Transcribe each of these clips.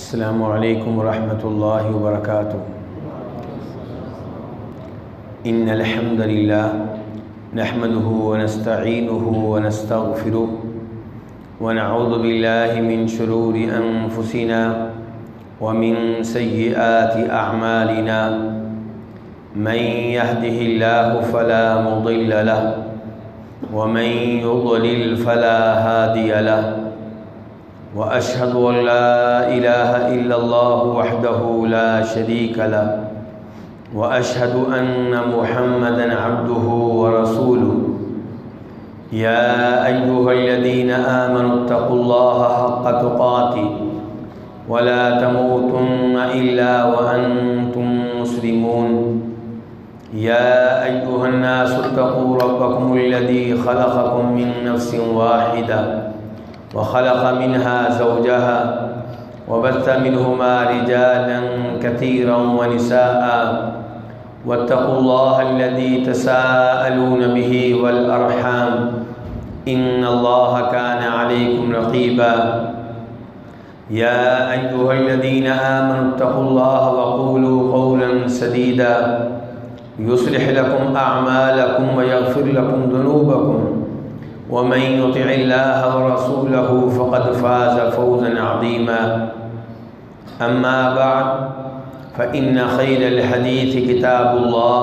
السلام علیکم ورحمۃ اللہ وبرکاتہ۔ ان الحمد للہ نحمده ونستعینه ونستغفره ونعوذ باللہ من شرور انفسنا ومن سیئات اعمالنا من يهده الله فلا مضل له ومن يضلل فلا هادي له وأشهد أن لا إله إلا الله وحده لا شريك له وأشهد أن محمدًا عبده ورسوله يا أيها الذين آمنوا اتقوا الله حق تقاته ولا تموتن إلا وأنتم مسلمون يا أيها الناس اتقوا ربكم الذي خلقكم من نفس واحدة وخلق منها زوجها وبث منهما رجالا كثيرا ونساء واتقوا الله الذي تساءلون به والأرحام إن الله كان عليكم رقيبا يا أيها الذين آمنوا اتقوا الله وقولوا قولا سديدا يصلح لكم أعمالكم ويغفر لكم ذنوبكم ومن يطع الله ورسوله فقد فاز فوزا عظيما أما بعد فإن خير الحديث كتاب الله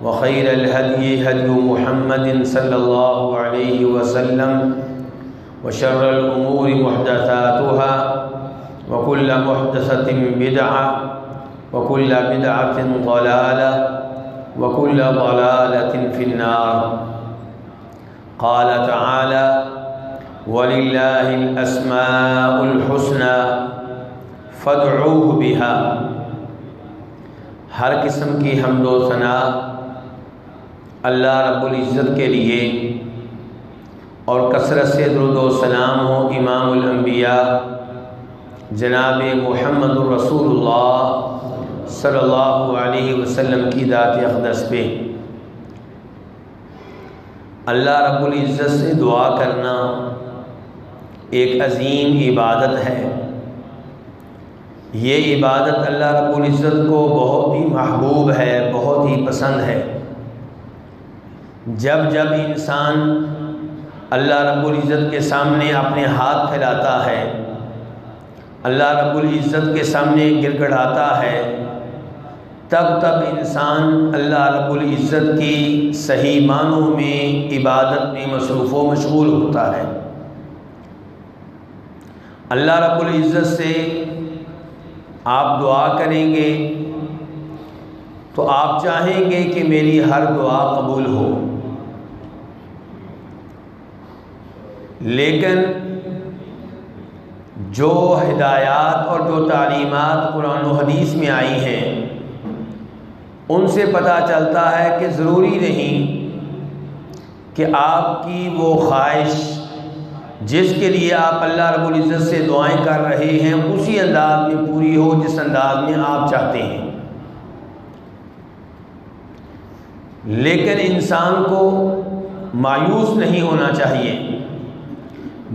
وخير الهدي هدي محمد صلى الله عليه وسلم وشر الأمور محدثاتها وكل محدثة بدعة وكل بدعة ضلالة وكل ضلالة في النار۔ قال تعالى وَلِلَّهِ الْأَسْمَاءُ الْحُسْنَى فَادْعُوهُ بِهَا۔ ہر قسم کی حمد و ثنا اللہ رب العزت کے لیے، اور کثرت سے درود و سلام ہو امام الانبیاء جناب محمد الرسول اللہ صلی اللہ علیہ وسلم کی ذات اقدس پہ۔ اللہ رب العزت سے دعا کرنا ایک عظیم عبادت ہے۔ یہ عبادت اللہ رب العزت کو بہت ہی محبوب ہے، بہت ہی پسند ہے۔ جب جب انسان اللہ رب العزت کے سامنے اپنے ہاتھ پھیلاتا ہے، اللہ رب العزت کے سامنے گر گڑاتا ہے، تب تب انسان اللہ رب العزت کی صحیح معنوں میں عبادت میں مصروف و مشغول ہوتا ہے۔ اللہ رب العزت سے آپ دعا کریں گے تو آپ چاہیں گے کہ میری ہر دعا قبول ہو، لیکن جو ہدایات اور جو تعلیمات قرآن و حدیث میں آئی ہیں ان سے پتہ چلتا ہے کہ ضروری نہیں کہ آپ کی وہ خواہش جس کے لیے آپ اللہ رب العزت سے دعائیں کر رہے ہیں اسی انداز میں پوری ہو جس انداز میں آپ چاہتے ہیں، لیکن انسان کو مایوس نہیں ہونا چاہیے،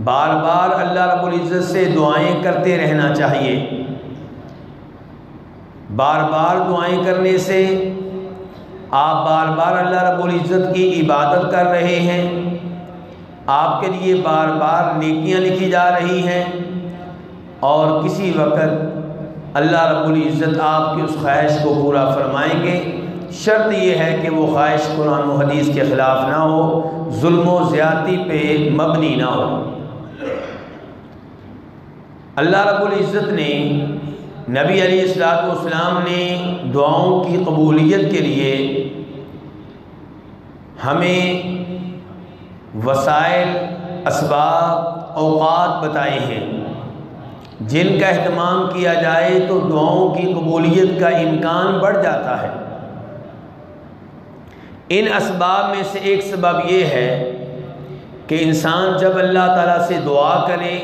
بار بار اللہ رب العزت سے دعائیں کرتے رہنا چاہیے۔ بار بار دعائیں کرنے سے آپ بار بار اللہ رب العزت کی عبادت کر رہے ہیں، آپ کے لیے بار بار نیکیاں لکھی جا رہی ہیں، اور کسی وقت اللہ رب العزت آپ کی اس خواہش کو پورا فرمائیں گے۔ شرط یہ ہے کہ وہ خواہش قرآن و حدیث کے خلاف نہ ہو، ظلم و زیادتی پہ مبنی نہ ہو۔ اللہ رب العزت نے نبی علیہ السلام نے دعاؤں کی قبولیت کے لیے ہمیں وسائل، اسباب، اوقات بتائے ہیں جن کا اہتمام کیا جائے تو دعاؤں کی قبولیت کا امکان بڑھ جاتا ہے۔ ان اسباب میں سے ایک سبب یہ ہے کہ انسان جب اللہ تعالیٰ سے دعا کرے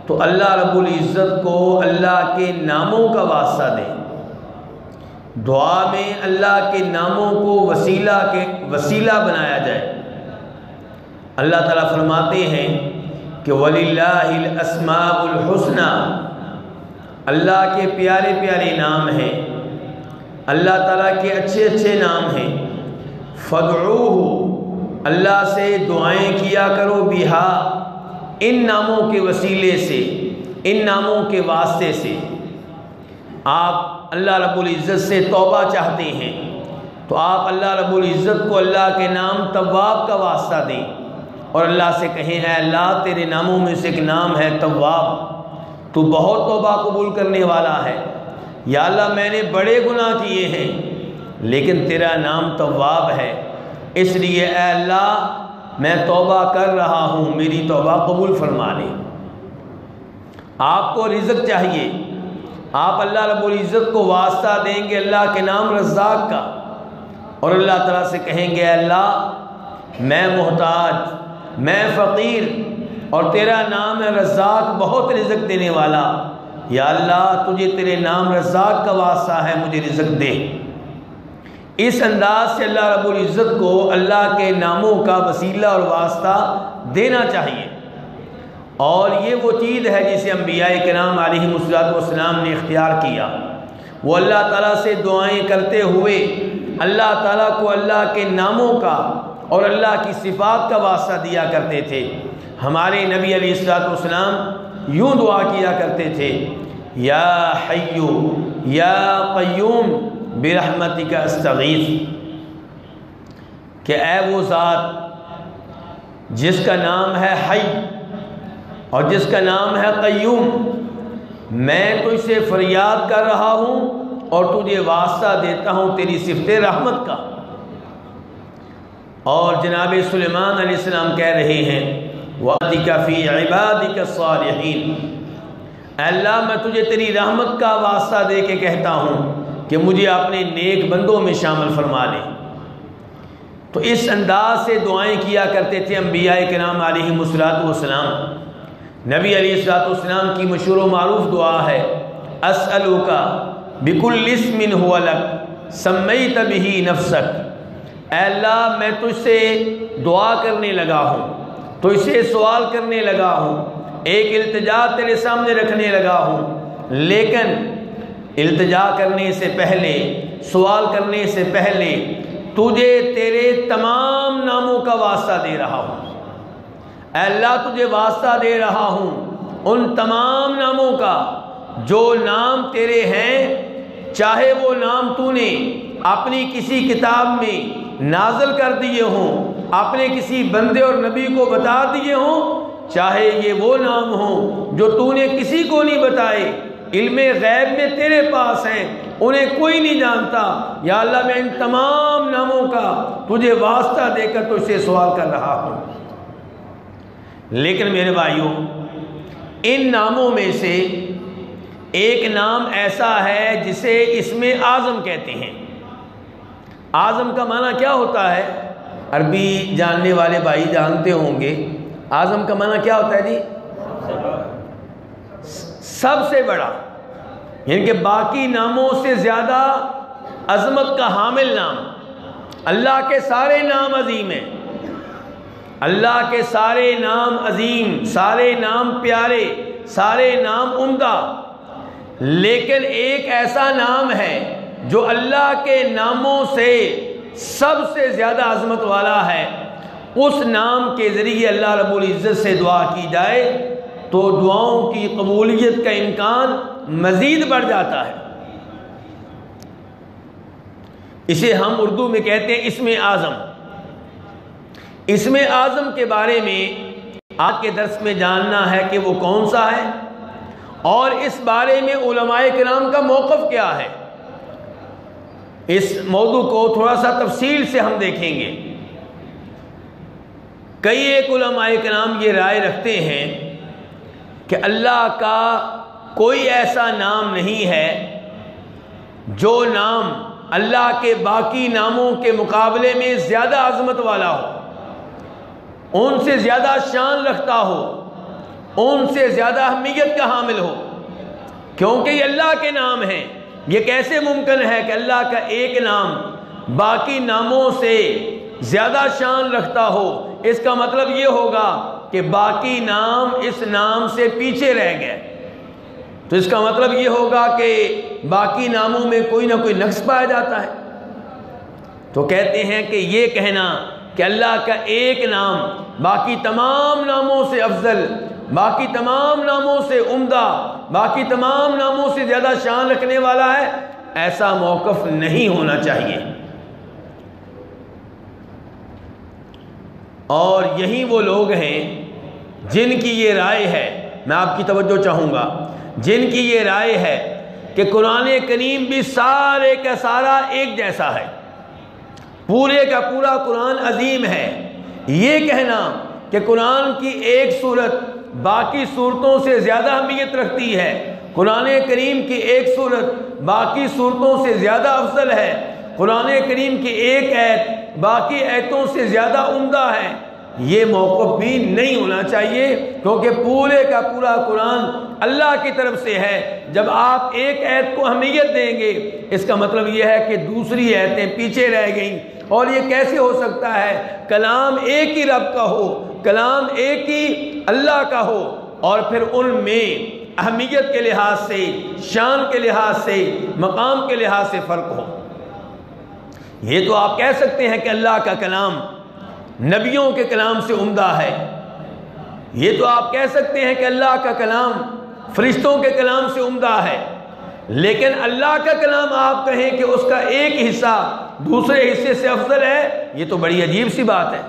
تو اللہ رب العزت کو اللہ کے ناموں کا واسطہ دے، دعا میں اللہ کے ناموں کو وسیلہ بنایا جائے۔ اللہ تعالیٰ فرماتے ہیں کہ وَلِلَّهِ الْأَسْمَاءُ الْحُسْنَى، اللہ کے پیارے پیارے نام ہیں، اللہ تعالیٰ کے اچھے اچھے نام ہیں۔ فَادْعُوهُ، اللہ سے دعائیں کیا کرو، بِہا، ان ناموں کے وسیلے سے، ان ناموں کے واسطے سے۔ آپ اللہ رب العزت سے توبہ چاہتے ہیں تو آپ اللہ رب العزت کو اللہ کے نام تواب کا واسطہ دیں اور اللہ سے کہیں اے اللہ تیرے ناموں میں سے ایک نام ہے تواب، تو بہت توبہ قبول کرنے والا ہے۔ یا اللہ میں نے بڑے گناہ کیے ہیں لیکن تیرا نام تواب ہے، اس لیے اے اللہ میں توبہ کر رہا ہوں، میری توبہ قبول فرما لے۔ آپ کو رزق چاہیے، آپ اللہ رب العزت کو واسطہ دیں گے اللہ کے نام رزاق کا، اور اللہ تعالیٰ سے کہیں گے اے اللہ میں محتاج، میں فقیر، اور تیرا نام ہے رزاق، بہت رزق دینے والا، یا اللہ تجھے تیرے نام رزاق کا واسطہ ہے، مجھے رزق دے۔ اس انداز سے اللہ رب العزت کو اللہ کے ناموں کا وسیلہ اور واسطہ دینا چاہیے، اور یہ وہ چیز ہے جسے انبیاء کرام علیہم السلام نے اختیار کیا۔ وہ اللہ تعالیٰ سے دعائیں کرتے ہوئے اللہ تعالیٰ کو اللہ کے ناموں کا اور اللہ کی صفات کا واسطہ دیا کرتے تھے۔ ہمارے نبی علیہ السلام یوں دعا کیا کرتے تھے، یا حیو یا قیوم برحمتک استغیث، کہ اے وہ ذات جس کا نام ہے حی اور جس کا نام ہے قیوم، میں تجھ سے فریاد کر رہا ہوں اور تجھے واسطہ دیتا ہوں تیری صفت رحمت کا۔ اور جناب سلیمان علیہ السلام کہہ رہے ہیں وَأَتِكَ فِي عِبَادِكَ الصَّالِحِينَ، اے اللہ میں تجھے تیری رحمت کا واسطہ دے کے کہتا ہوں کہ مجھے اپنے نیک بندوں میں شامل فرما لے۔ تو اس انداز سے دعائیں کیا کرتے تھے انبیاء کرام علیہم السلام۔ نبی علیہ السلام کی مشہور و معروف دعا ہے اسألک بکل اسم هو لک سمیت بہ نفسک، اے اللہ میں تجھ سے دعا کرنے لگا ہوں، تجھ سے سوال کرنے لگا ہوں، ایک التجا تیرے سامنے رکھنے لگا ہوں، لیکن التجا کرنے سے پہلے، سوال کرنے سے پہلے تجھے تیرے تمام ناموں کا واسطہ دے رہا ہوں۔ اے اللہ تجھے واسطہ دے رہا ہوں ان تمام ناموں کا جو نام تیرے ہیں، چاہے وہ نام تو نے اپنی کسی کتاب میں نازل کر دیے ہوں، اپنے کسی بندے اور نبی کو بتا دیے ہوں، چاہے یہ وہ نام ہوں جو تو نے کسی کو نہیں بتائے، علم غیب میں تیرے پاس ہیں، انہیں کوئی نہیں جانتا، یا اللہ میں ان تمام ناموں کا تجھے واسطہ دے کر تجھ سے سوال کر رہا ہوں۔ لیکن میرے بھائیوں، ان ناموں میں سے ایک نام ایسا ہے جسے اسم اعظم کہتے ہیں۔ اعظم کا معنی کیا ہوتا ہے؟ عربی جاننے والے بھائی جانتے ہوں گے، اعظم کا معنی کیا ہوتا ہے جی؟ سب سے بڑا، یعنی کہ باقی ناموں سے زیادہ عظمت کا حامل نام۔ اللہ کے سارے نام عظیم ہیں، اللہ کے سارے نام عظیم، سارے نام پیارے، سارے نام عمدہ، لیکن ایک ایسا نام ہے جو اللہ کے ناموں سے سب سے زیادہ عظمت والا ہے۔ اس نام کے ذریعے اللہ رب العزت سے دعا کی جائے تو دعاؤں کی قبولیت کا امکان مزید بڑھ جاتا ہے۔ اسے ہم اردو میں کہتے ہیں اسم اعظم۔ اسم اعظم کے بارے میں آج کے درس میں جاننا ہے کہ وہ کون سا ہے، اور اس بارے میں علماء کرام کا موقف کیا ہے۔ اس موضوع کو تھوڑا سا تفصیل سے ہم دیکھیں گے۔ کئی ایک علماء کرام یہ رائے رکھتے ہیں کہ اللہ کا کوئی ایسا نام نہیں ہے جو نام اللہ کے باقی ناموں کے مقابلے میں زیادہ عظمت والا ہو، ان سے زیادہ شان رکھتا ہو، ان سے زیادہ اہمیت کا حامل ہو، کیونکہ یہ اللہ کے نام ہیں۔ یہ کیسے ممکن ہے کہ اللہ کا ایک نام باقی ناموں سے زیادہ شان رکھتا ہو؟ اس کا مطلب یہ ہوگا کہ باقی نام اس نام سے پیچھے رہ گئے۔ تو اس کا مطلب یہ ہوگا کہ باقی ناموں میں کوئی نہ کوئی نقص پایا جاتا ہے۔ تو کہتے ہیں کہ یہ کہنا کہ اللہ کا ایک نام باقی تمام ناموں سے افضل، باقی تمام ناموں سے عمدہ، باقی تمام ناموں سے زیادہ شان رکھنے والا ہے، ایسا موقف نہیں ہونا چاہیے۔ اور یہی وہ لوگ ہیں جن کی یہ رائے ہے، میں آپ کی توجہ چاہوں گا، جن کی یہ رائے ہے کہ قرآن کریم بھی سارے کا سارا ایک جیسا ہے، پورے کا پورا قرآن عظیم ہے۔ یہ کہنا کہ قرآن کی ایک صورت باقی صورتوں سے زیادہ اہمیت رکھتی ہے، قرآن کریم کی ایک صورت باقی صورتوں سے زیادہ افضل ہے، قرآن کریم کی ایک آیت باقی آیتوں سے زیادہ عمدہ ہے، یہ موقف بھی نہیں ہونا چاہیے، کیونکہ پورے کا پورا قرآن اللہ کی طرف سے ہے۔ جب آپ ایک آیت کو اہمیت دیں گے، اس کا مطلب یہ ہے کہ دوسری آیتیں پیچھے رہ گئیں، اور یہ کیسے ہو سکتا ہے؟ کلام ایک ہی رب کا ہو، کلام ایک ہی اللہ کا ہو، اور پھر ان میں اہمیت کے لحاظ سے، شان کے لحاظ سے، مقام کے لحاظ سے فرق ہو۔ یہ تو آپ کہہ سکتے ہیں کہ اللہ کا کلام نبیوں کے کلام سے عمدہ ہے، یہ تو آپ کہہ سکتے ہیں کہ اللہ کا کلام فرشتوں کے کلام سے عمدہ ہے، لیکن اللہ کا کلام آپ کہیں کہ اس کا ایک حصہ دوسرے حصے سے افضل ہے، یہ تو بڑی عجیب سی بات ہے۔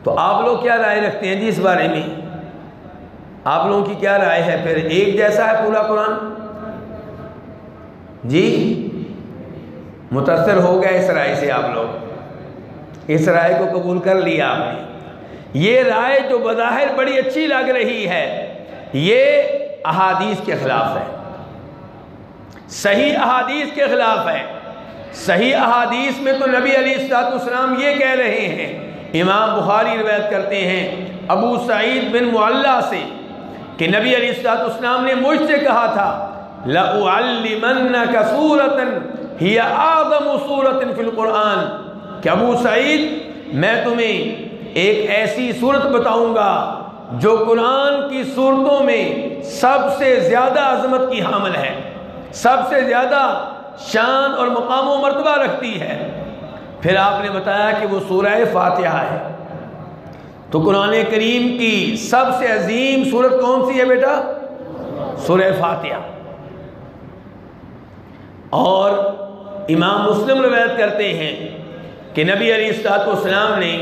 تو آپ لوگ کیا رائے رکھتے ہیں جی اس بارے میں؟ آپ لوگوں کی کیا رائے ہے؟ پھر ایک جیسا ہے پورا قرآن؟ جی متاثر ہو گئے اس رائے سے؟ آپ لوگ اس رائے کو قبول کر لیا آپ نے؟ یہ رائے جو بظاہر بڑی اچھی لگ رہی ہے، یہ احادیث کے خلاف ہے، صحیح احادیث کے خلاف ہے۔ صحیح احادیث میں تو نبی علیہ السلام یہ کہہ رہے ہیں، امام بخاری روایت کرتے ہیں ابو سعید بن معلہ سے کہ نبی علیہ السلام نے مجھ سے کہا تھا لَأُعَلِّمَنَّكَ سُورَةً هِيَ أَعْظَمُ سُورَةٍ فِي الْقُرْآنِ، کہ ابو سعید میں تمہیں ایک ایسی صورت بتاؤں گا جو قرآن کی صورتوں میں سب سے زیادہ عظمت کی حامل ہے، سب سے زیادہ شان اور مقام و مرتبہ رکھتی ہے۔ پھر آپ نے بتایا کہ وہ سورہ فاتحہ ہے۔ تو قرآن کریم کی سب سے عظیم سورت کون سی ہے بیٹا؟ سورہ فاتحہ۔ اور امام مسلم روایت کرتے ہیں کہ نبی علیہ السلام نے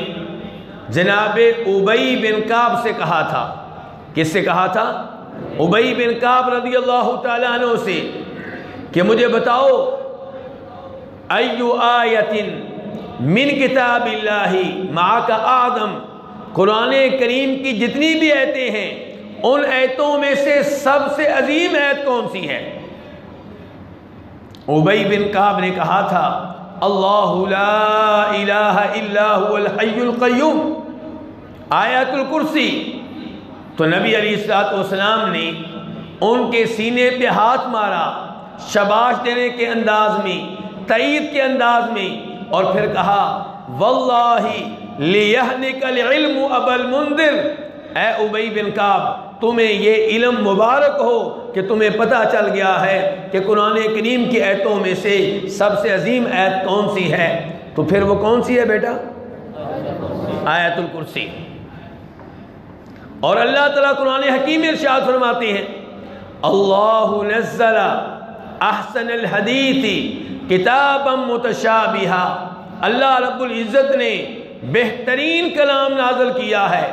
جناب ابی بن کعب سے کہا تھا، کس سے کہا تھا؟ ابی بن کعب رضی اللہ تعالیٰ عنہ سے، کہ مجھے بتاؤ ایو آیت من کتاب اللہ معک اعظم، قرآن کریم کی جتنی بھی آیتیں ہیں ان آیتوں میں سے سب سے عظیم آیت کون سی ہے؟ ابی بن کعب نے کہا تھا اللہ لا الہ الا هو الحی القیوم، آیت الکرسی۔ تو نبی علیہ السلام نے ان کے سینے پہ ہاتھ مارا، شاباش دینے کے انداز میں، تائید کے انداز میں، اور پھر کہا واللہ لیہنک العلم ابا المنذر، اے ابی بن کعب تمہیں یہ علم مبارک ہو کہ تمہیں پتہ چل گیا ہے کہ قرآن کریم کی آیتوں میں سے سب سے عظیم آیت کون سی ہے۔ تو پھر وہ کون سی ہے بیٹا؟ آیت الکرسی۔ اور اللہ تعالیٰ قرآن حکیم میں ارشاد فرماتے ہیں اللہ نزل احسن الحدیث کتابا متشابہا، اللہ رب العزت نے بہترین کلام نازل کیا ہے،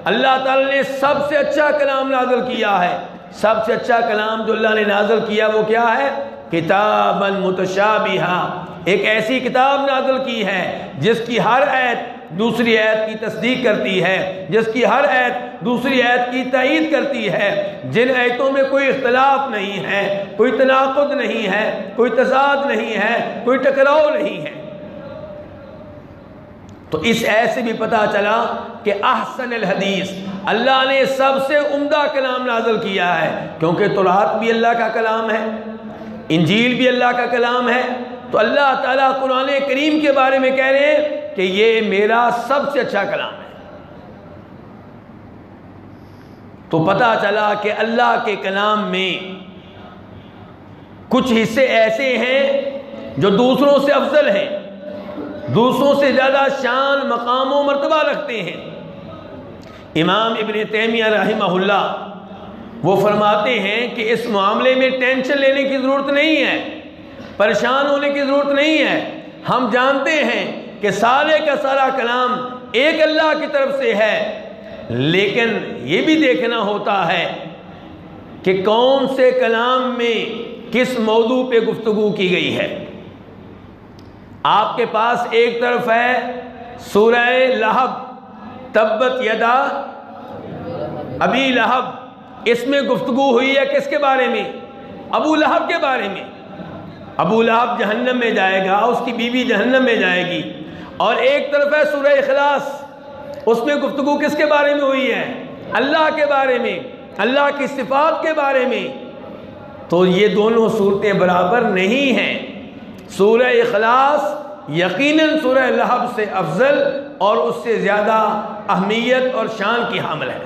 اللہ تعالیٰ نے سب سے اچھا کلام نازل کیا ہے۔ سب سے اچھا کلام جو اللہ نے نازل کیا وہ کیا ہے؟ کتابا متشابہا، ایک ایسی کتاب نازل کی ہے جس کی ہر آیت دوسری آیت کی تصدیق کرتی ہے، جس کی ہر آیت دوسری آیت کی تائید کرتی ہے، جن آیتوں میں کوئی اختلاف نہیں ہے، کوئی تناقض نہیں ہے، کوئی تضاد نہیں ہے، کوئی ٹکراؤ نہیں ہے۔ تو اس آیت سے بھی پتہ چلا کہ احسن الحدیث، اللہ نے سب سے عمدہ کلام نازل کیا ہے، کیونکہ تورات بھی اللہ کا کلام ہے، انجیل بھی اللہ کا کلام ہے۔ تو اللہ تعالیٰ قرآن کریم کے بارے میں کہہ رہے ہیں کہ یہ میرا سب سے اچھا کلام ہے۔ تو پتہ چلا کہ اللہ کے کلام میں کچھ حصے ایسے ہیں جو دوسروں سے افضل ہیں، دوسروں سے زیادہ شان، مقام و مرتبہ رکھتے ہیں۔ امام ابن تیمیہ رحمہ اللہ وہ فرماتے ہیں کہ اس معاملے میں ٹینشن لینے کی ضرورت نہیں ہے، پریشان ہونے کی ضرورت نہیں ہے۔ ہم جانتے ہیں کہ سارے کا سارا کلام ایک اللہ کی طرف سے ہے، لیکن یہ بھی دیکھنا ہوتا ہے کہ کون سے کلام میں کس موضوع پہ گفتگو کی گئی ہے۔ آپ کے پاس ایک طرف ہے سورہ لہب، تبت یدا ابی لہب، اس میں گفتگو ہوئی ہے کس کے بارے میں؟ ابو لہب کے بارے میں۔ ابو لہب جہنم میں جائے گا، اس کی بیوی جہنم میں جائے گی۔ اور ایک طرف ہے سورہ اخلاص، اس میں گفتگو کس کے بارے میں ہوئی ہے؟ اللہ کے بارے میں، اللہ کی صفات کے بارے میں۔ تو یہ دونوں صورتیں برابر نہیں ہیں۔ سورہ اخلاص یقیناً سورہ لہب سے افضل اور اس سے زیادہ اہمیت اور شان کی حامل ہے۔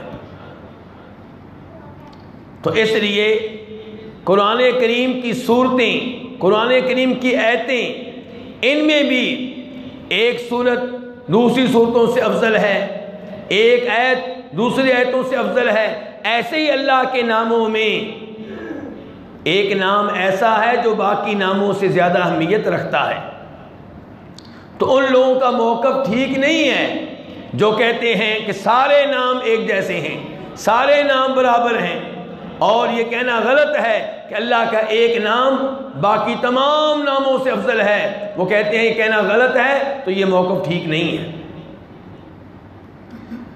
تو اس لیے قرآن کریم کی صورتیں، قرآن کریم کی آیتیں، ان میں بھی ایک صورت دوسری صورتوں سے افضل ہے، ایک آیت دوسری آیتوں سے افضل ہے۔ ایسے ہی اللہ کے ناموں میں ایک نام ایسا ہے جو باقی ناموں سے زیادہ اہمیت رکھتا ہے۔ تو ان لوگوں کا موقف ٹھیک نہیں ہے جو کہتے ہیں کہ سارے نام ایک جیسے ہیں، سارے نام برابر ہیں، اور یہ کہنا غلط ہے کہ اللہ کا ایک نام باقی تمام ناموں سے افضل ہے۔ وہ کہتے ہیں یہ کہنا غلط ہے، تو یہ موقف ٹھیک نہیں ہے۔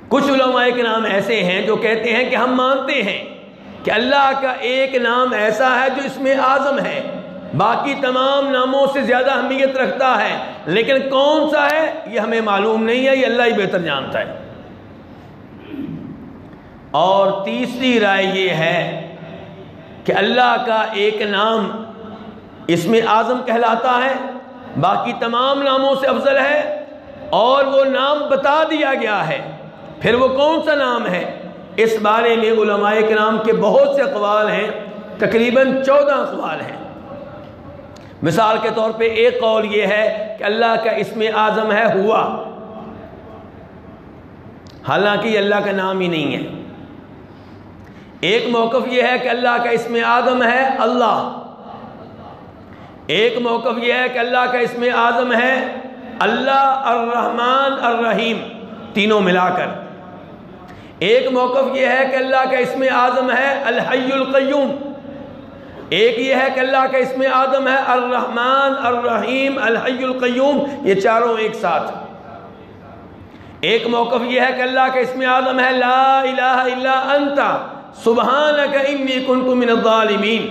کچھ علماء کرام ایسے ہیں جو کہتے ہیں کہ ہم مانتے ہیں کہ اللہ کا ایک نام ایسا ہے جو اسم اعظم ہے، باقی تمام ناموں سے زیادہ اہمیت رکھتا ہے، لیکن کون سا ہے یہ ہمیں معلوم نہیں ہے، یہ اللہ ہی بہتر جانتا ہے۔ اور تیسری رائے یہ ہے کہ اللہ کا ایک نام اسم اعظم کہلاتا ہے، باقی تمام ناموں سے افضل ہے، اور وہ نام بتا دیا گیا ہے۔ پھر وہ کون سا نام ہے، اس بارے میں علماء کرام کے بہت سے اقوال ہیں، تقریباً 14 اقوال ہیں۔ مثال کے طور پہ ایک قول یہ ہے کہ اللہ کا اسم اعظم ہے ہوا، حالانکہ یہ اللہ کا نام ہی نہیں ہے۔ ایک موقف یہ ہے کہ اللہ کا اسم اعظم ہے اللہ، ایک موقف یہ ہے کہ اللہ کا اسم اعظم ہے اللہ الرحمن الرحیم، تینوں ملا کر۔ ایک موقف یہ ہے کہ اللہ کا اسم اعظم ہے الحی القیوم، ایک یہ ہے کہ اللہ کا اسم اعظم ہے الرحمن الرحیم الحی القیوم، یہ چاروں ایک ساتھ۔ ایک موقف یہ ہے کہ اللہ کا اسم اعظم ہے لا الہ الا انت سبحانک انی کنت من الظالمین۔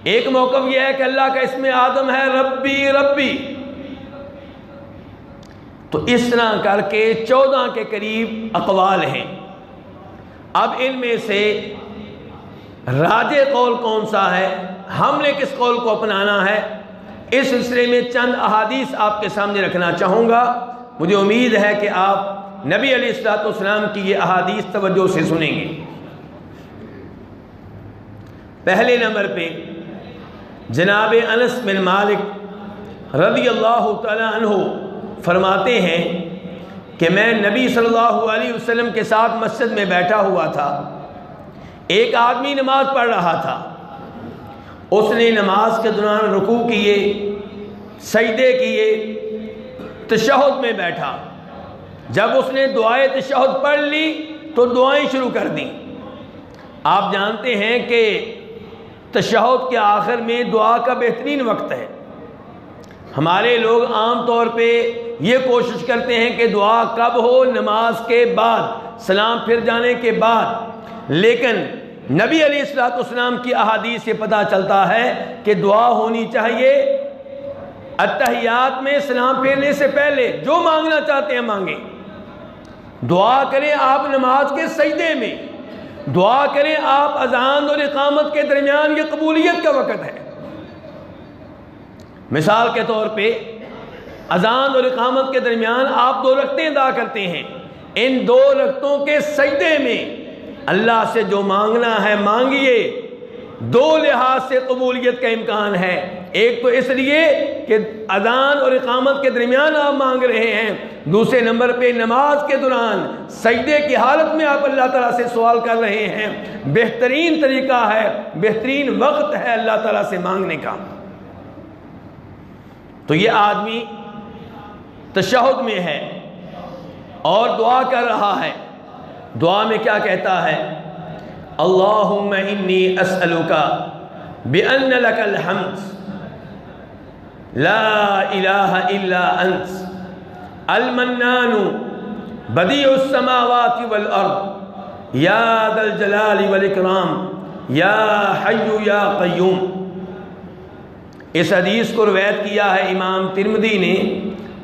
ایک موقف یہ ہے کہ اللہ کا اسم اعظم ہے ربی ربی۔ تو اس طرح کر کے 14 کے قریب اقوال ہیں۔ اب ان میں سے راجح قول کون سا ہے، ہم نے کس قول کو اپنانا ہے، اس سلسلے میں چند احادیث آپ کے سامنے رکھنا چاہوں گا۔ مجھے امید ہے کہ آپ نبی علیہ الصلوۃ والسلام کی یہ احادیث توجہ سے سنیں گے۔ پہلے نمبر پہ جناب انس بن مالک رضی اللہ تعالی عنہ فرماتے ہیں کہ میں نبی صلی اللہ علیہ وسلم کے ساتھ مسجد میں بیٹھا ہوا تھا، ایک آدمی نماز پڑھ رہا تھا، اس نے نماز کے دوران رکوع کیے، سجدے کیے، تشہد میں بیٹھا۔ جب اس نے دعائے تشہد پڑھ لی تو دعائیں شروع کر دیں۔ آپ جانتے ہیں کہ تشہد کے آخر میں دعا کا بہترین وقت ہے۔ ہمارے لوگ عام طور پہ یہ کوشش کرتے ہیں کہ دعا کب ہو، نماز کے بعد، سلام پھر جانے کے بعد، لیکن نبی علیہ الصلوۃ والسلام کی احادیث سے پتہ چلتا ہے کہ دعا ہونی چاہیے اتحیات میں، سلام پھیرنے سے پہلے۔ جو مانگنا چاہتے ہیں مانگیں، دعا کریں آپ نماز کے سجدے میں، دعا کریں آپ اذان اور اقامت کے درمیان، یہ قبولیت کا وقت ہے۔ مثال کے طور پہ اذان اور اقامت کے درمیان آپ 2 رکعتیں ادا کرتے ہیں، ان 2 رکعتوں کے سجدے میں اللہ سے جو مانگنا ہے مانگیے۔ دو لحاظ سے قبولیت کا امکان ہے، ایک تو اس لیے کہ اذان اور اقامت کے درمیان آپ مانگ رہے ہیں، دوسرے نمبر پہ نماز کے دوران سجدے کی حالت میں آپ اللہ تعالیٰ سے سوال کر رہے ہیں۔ بہترین طریقہ ہے، بہترین وقت ہے اللہ تعالیٰ سے مانگنے کا۔ تو یہ آدمی تشہد میں ہے اور دعا کر رہا ہے، دعا میں کیا کہتا ہے؟ اللہم انی اسألک بأن لک الحمد لا الہ الا انت المنان بدیع السماوات والارض یا ذا الجلال والاکرام یا حی یا قیوم۔ اس حدیث کو روایت کیا ہے امام ترمذی نے،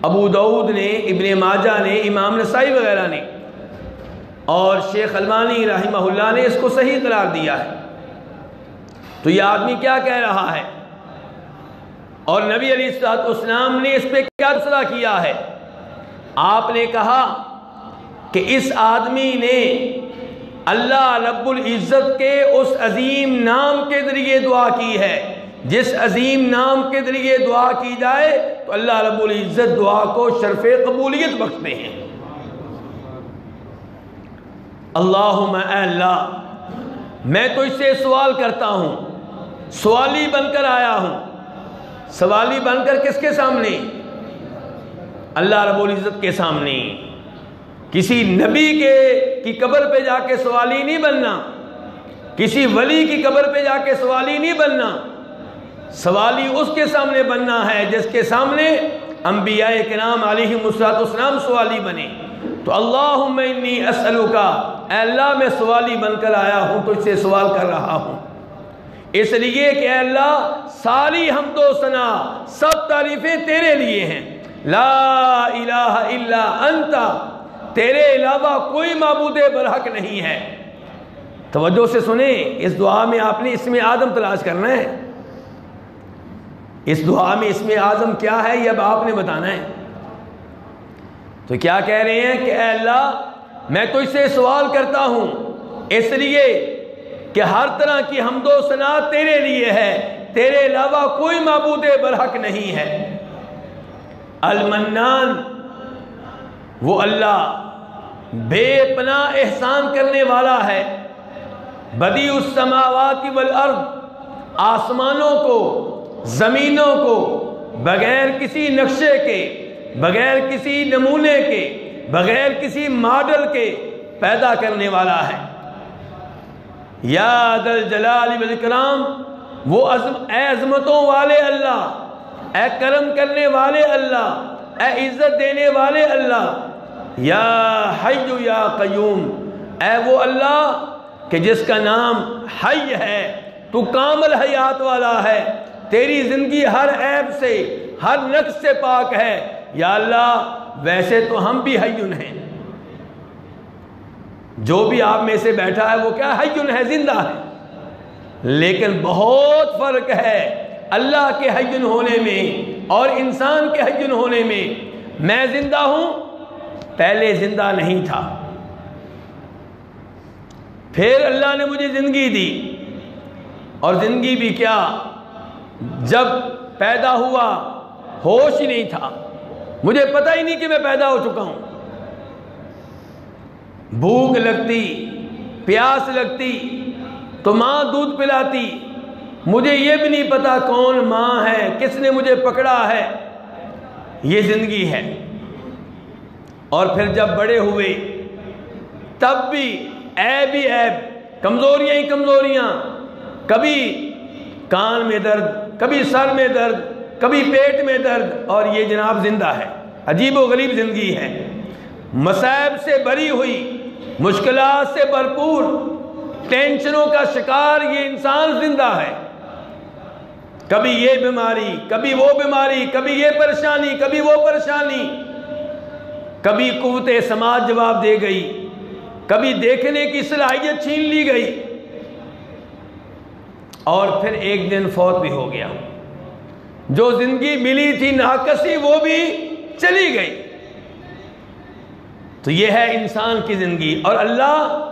ابو داؤد نے، ابن ماجہ نے، امام نسائی وغیرہ نے، اور شیخ البانی رحمہ اللہ نے اس کو صحیح قرار دیا ہے۔ تو یہ آدمی کیا کہہ رہا ہے؟ اور نبی علیہ الصلوۃ والسلام نے اس پہ کیا فیصلہ کیا ہے؟ آپ نے کہا کہ اس آدمی نے اللہ رب العزت کے اس عظیم نام کے ذریعے دعا کی ہے۔ جس عظیم نام کے ذریعے دعا کی جائے تو اللہ رب العزت دعا کو شرف قبولیت بخشتے ہیں۔ اللہم اے اللہ، میں تو اس سے سوال کرتا ہوں، سوالی بن کر آیا ہوں۔ سوالی بن کر کس کے سامنے؟ اللہ رب العزت کے سامنے۔ کسی نبی کی قبر پہ جا کے سوالی نہیں بننا، کسی ولی کی قبر پہ جا کے سوالی نہیں بننا۔ سوالی اس کے سامنے بننا ہے جس کے سامنے انبیاء کرام علیہم السلام سوالی بنے۔ تو اللہم انی اسألک، اے اللہ میں سوالی بن کر آیا ہوں، تو اس سے سوال کر رہا ہوں، اس لیے کہ اے اللہ ساری حمد و ثنا سب تعریفیں تیرے لیے ہیں۔ لا الہ الا انت، تیرے علاوہ کوئی معبود برحق نہیں ہے۔ توجہ سے سنیں، اس دعا میں آپ نے اسم اعظم تلاش کرنا ہے۔ اس دعا میں اسم اعظم کیا ہے یہ اب آپ نے بتانا ہے۔ تو کیا کہہ رہے ہیں کہ اے اللہ میں تو اس سے سوال کرتا ہوں اس لیے کہ ہر طرح کی حمد و ثنا تیرے لیے ہے، تیرے علاوہ کوئی معبود برحق نہیں ہے۔ المنان، وہ اللہ بے پناہ احسان کرنے والا ہے۔ بدیع السماوات والارض، آسمانوں کو زمینوں کو بغیر کسی نقشے کے، بغیر کسی نمونے کے، بغیر کسی ماڈل کے پیدا کرنے والا ہے۔ یا ذا الجلال والاکرام، وہ اے عظمتوں والے اللہ، اے کرم کرنے والے اللہ، اے عزت دینے والے اللہ۔ یا حی یا قیوم، اے وہ اللہ کہ جس کا نام حی ہے، تو کامل حیات والا ہے، تیری زندگی ہر عیب سے ہر نقص سے پاک ہے۔ یا اللہ ویسے تو ہم بھی حیٌ ہیں، جو بھی آپ میں سے بیٹھا ہے وہ کیا حیٌ ہے، زندہ ہے، لیکن بہت فرق ہے اللہ کے حیٌ ہونے میں اور انسان کے حیٌ ہونے میں۔ میں زندہ ہوں، پہلے زندہ نہیں تھا، پھر اللہ نے مجھے زندگی دی، اور زندگی بھی کیا، جب پیدا ہوا ہوش ہی نہیں تھا، مجھے پتہ ہی نہیں کہ میں پیدا ہو چکا ہوں۔ بھوک لگتی، پیاس لگتی تو ماں دودھ پلاتی، مجھے یہ بھی نہیں پتا کون ماں ہے، کس نے مجھے پکڑا ہے۔ یہ زندگی ہے۔ اور پھر جب بڑے ہوئے تب بھی عیب ہی عیب، کمزوریاں ہی کمزوریاں، کبھی کان میں درد، کبھی سر میں درد، کبھی پیٹ میں درد، اور یہ جناب زندہ ہے۔ عجیب و غریب زندگی ہے، مصائب سے بری ہوئی، مشکلات سے بھرپور، ٹینشنوں کا شکار یہ انسان زندہ ہے۔ کبھی یہ بیماری، کبھی وہ بیماری، کبھی یہ پریشانی، کبھی وہ پریشانی، کبھی قوت سماعت جواب دے گئی، کبھی دیکھنے کی صلاحیت چھین لی گئی، اور پھر ایک دن فوت بھی ہو گیا۔ جو زندگی ملی تھی ناقصی وہ بھی چلی گئی۔ تو یہ ہے انسان کی زندگی، اور اللہ